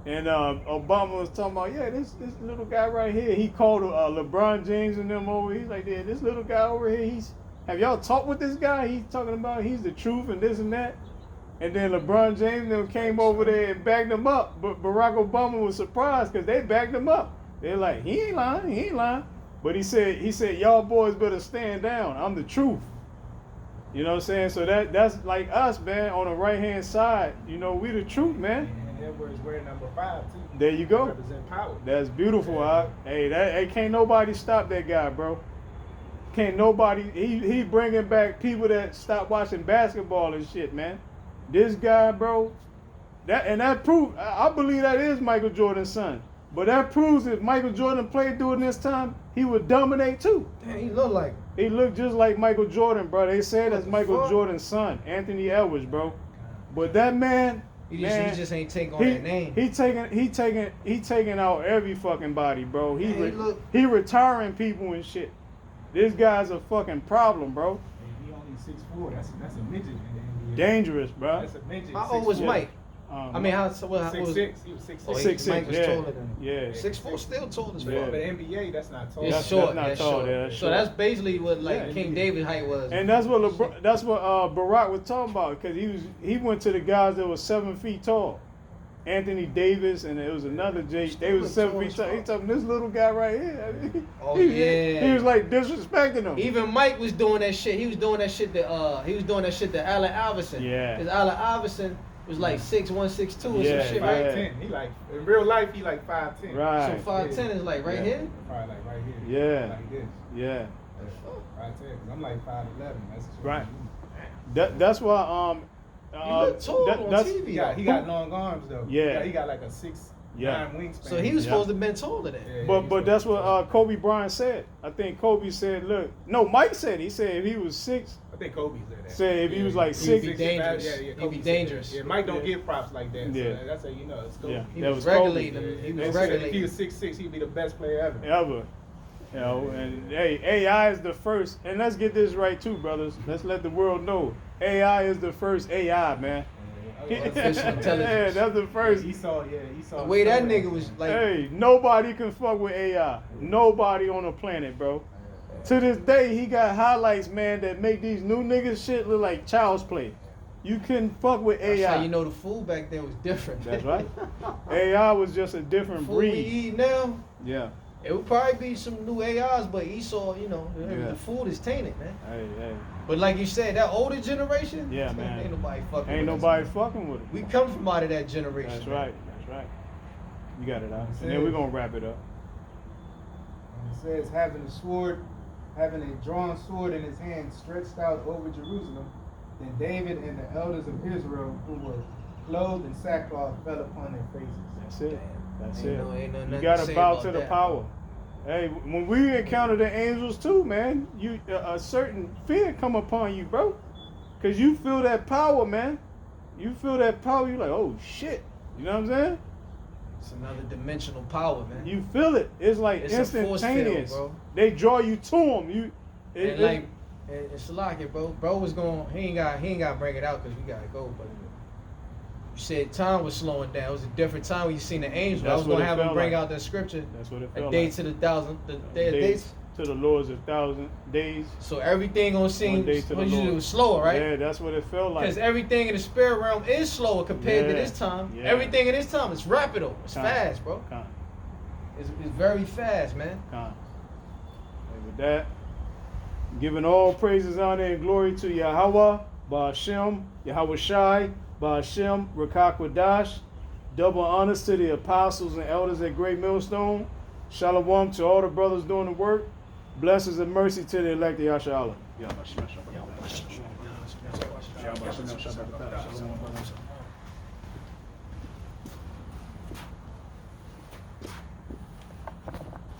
And Obama was talking about, yeah, this little guy right here. He called LeBron James and them over. He's like, yeah, this little guy over here. Have y'all talked with this guy? He's talking about he's the truth and this and that. And then LeBron James and them came over there and backed him up. But Barack Obama was surprised because they backed him up. They're like, he ain't lying. But he said, y'all boys better stand down. I'm the truth. You know what I'm saying? So that's like us, man, on the right hand side. You know, we the truth, man. And Edwards wearing number 5 too. There you go. Represent power. That's beautiful. Yeah. Hey, can't nobody stop that guy, bro. Can't nobody. He bringing back people that stopped watching basketball and shit, man. This guy, bro. That proves. I believe that is Michael Jordan's son. But that proves if Michael Jordan played during this time, he would dominate too. Damn, he look like. He looked just like Michael Jordan, bro. They said that's the Michael fuck? Jordan's son, Anthony Edwards, bro. But that man, He just ain't take on that name. He taking out every fucking body, bro. Man, He retiring people and shit. This guy's a fucking problem, bro. He only 6'4". That's a midget in the NBA. Dangerous, bro. That's a midget. How old was 6'4". Mike? I mean, what was 6'6". He was 6'6". Oh, 6'6", Mike was yeah. taller than him. Yeah. 6'4" still tall as fuck. Yeah. But the NBA, that's not tall. It's That's short. not That's tall, short. yeah, that's So short. that's basically what Yeah. King David height was. And that's what Barack was talking about, because he went to the guys that was 7 feet tall. Anthony Davis and it was another J. They was 7 feet tall. He talking this little guy right here. Oh, he, yeah. He was like disrespecting him. Even Mike was doing that shit. He was doing that shit to Allen Iverson. Yeah. Because Allen Iverson was like 6'1", 6'2", or Yeah, some shit, yeah. right? 5'10". He like in real life he like 5'10". Right. So 5'10" is like right Yeah. here. Probably like right here. Yeah. Like this. Yeah. 5'10". 'Cause I'm like 5'11". That's Right. That's why You look tall on that's- TV. He got long arms though. Yeah. He got like a 6'9" Yeah. wingspan. So he was Yeah. supposed to have been taller than. Yeah, But that's what Kobe Bryant said. I think Kobe said, look, no, Mike said, he said if he was 6, I think Kobe said that. Say if he was like He'd be 6, dangerous. Kobe He'd be said dangerous. that. Yeah, Mike don't Yeah. give props like that. Yeah. So that's how you know it's Kobe. Yeah. He That was was Kobe. regulating him. He They was said if he regulating. was 6'6", he'd be the best player ever. ever. You know, and hey, AI is the first, and let's get this right too, brothers. Let's let the world know. AI is the first AI, man. Artificial intelligence. Yeah, that's the first. He saw. The way that nigga was like. Hey, nobody can fuck with AI. Nobody on the planet, bro. To this day, he got highlights, man, that make these new niggas shit look like child's play. You couldn't fuck with That's AI. how you know the food back then was different. That's right. AI was just a different Food we breed. eat now, Yeah. it would probably be some new AIs, but Esau, you know, Yeah. the food is tainted, man. Hey. But like you said, that older generation, Yeah, man. ain't nobody fucking. Ain't with us, nobody man. fucking with it. We come from out of that generation. That's man. right. That's right. You got it out. And then we're gonna wrap it up. And it says, having a drawn sword in his hand stretched out over Jerusalem, then David and the elders of Israel, who were clothed in sackcloth, fell upon their faces. That's it. That's Ain't it. nothing You to gotta say bow about to the that. power. Hey, when we encounter the angels too, man, you a certain fear come upon you, bro, cause you feel that power, man. You feel that power. You like, oh shit. You know what I'm saying? It's another dimensional power, man. You feel it. It's like It's a force field, instantaneous. bro. They draw you to them. And like, and Salaki, bro was going. He ain't got to bring it out because we gotta go. But you said time was slowing down. It was a different time when you seen the angel. That's I was what gonna it have him felt bring like. out that scripture. That's what it A felt day like. to the thousand. The Days to the Lord's 1,000 days. So everything gonna seem. One day to the What you Lord. do was slower, right? Yeah, that's what it felt like. Because everything in the spirit realm is slower compared to Yeah. this time. Yeah. Everything in this time is rapido. It's Con. fast, bro. Con. It's very fast, man. And with that, giving all praises, honor, and glory to Yahweh, Ba'ashem, Yahweh Shai, Ba'ashem, Rakakwadash. Double honors to the apostles and elders at Great Millstone. Shalom to all the brothers doing the work. Blessings and mercy to the elect of Yasha Allah.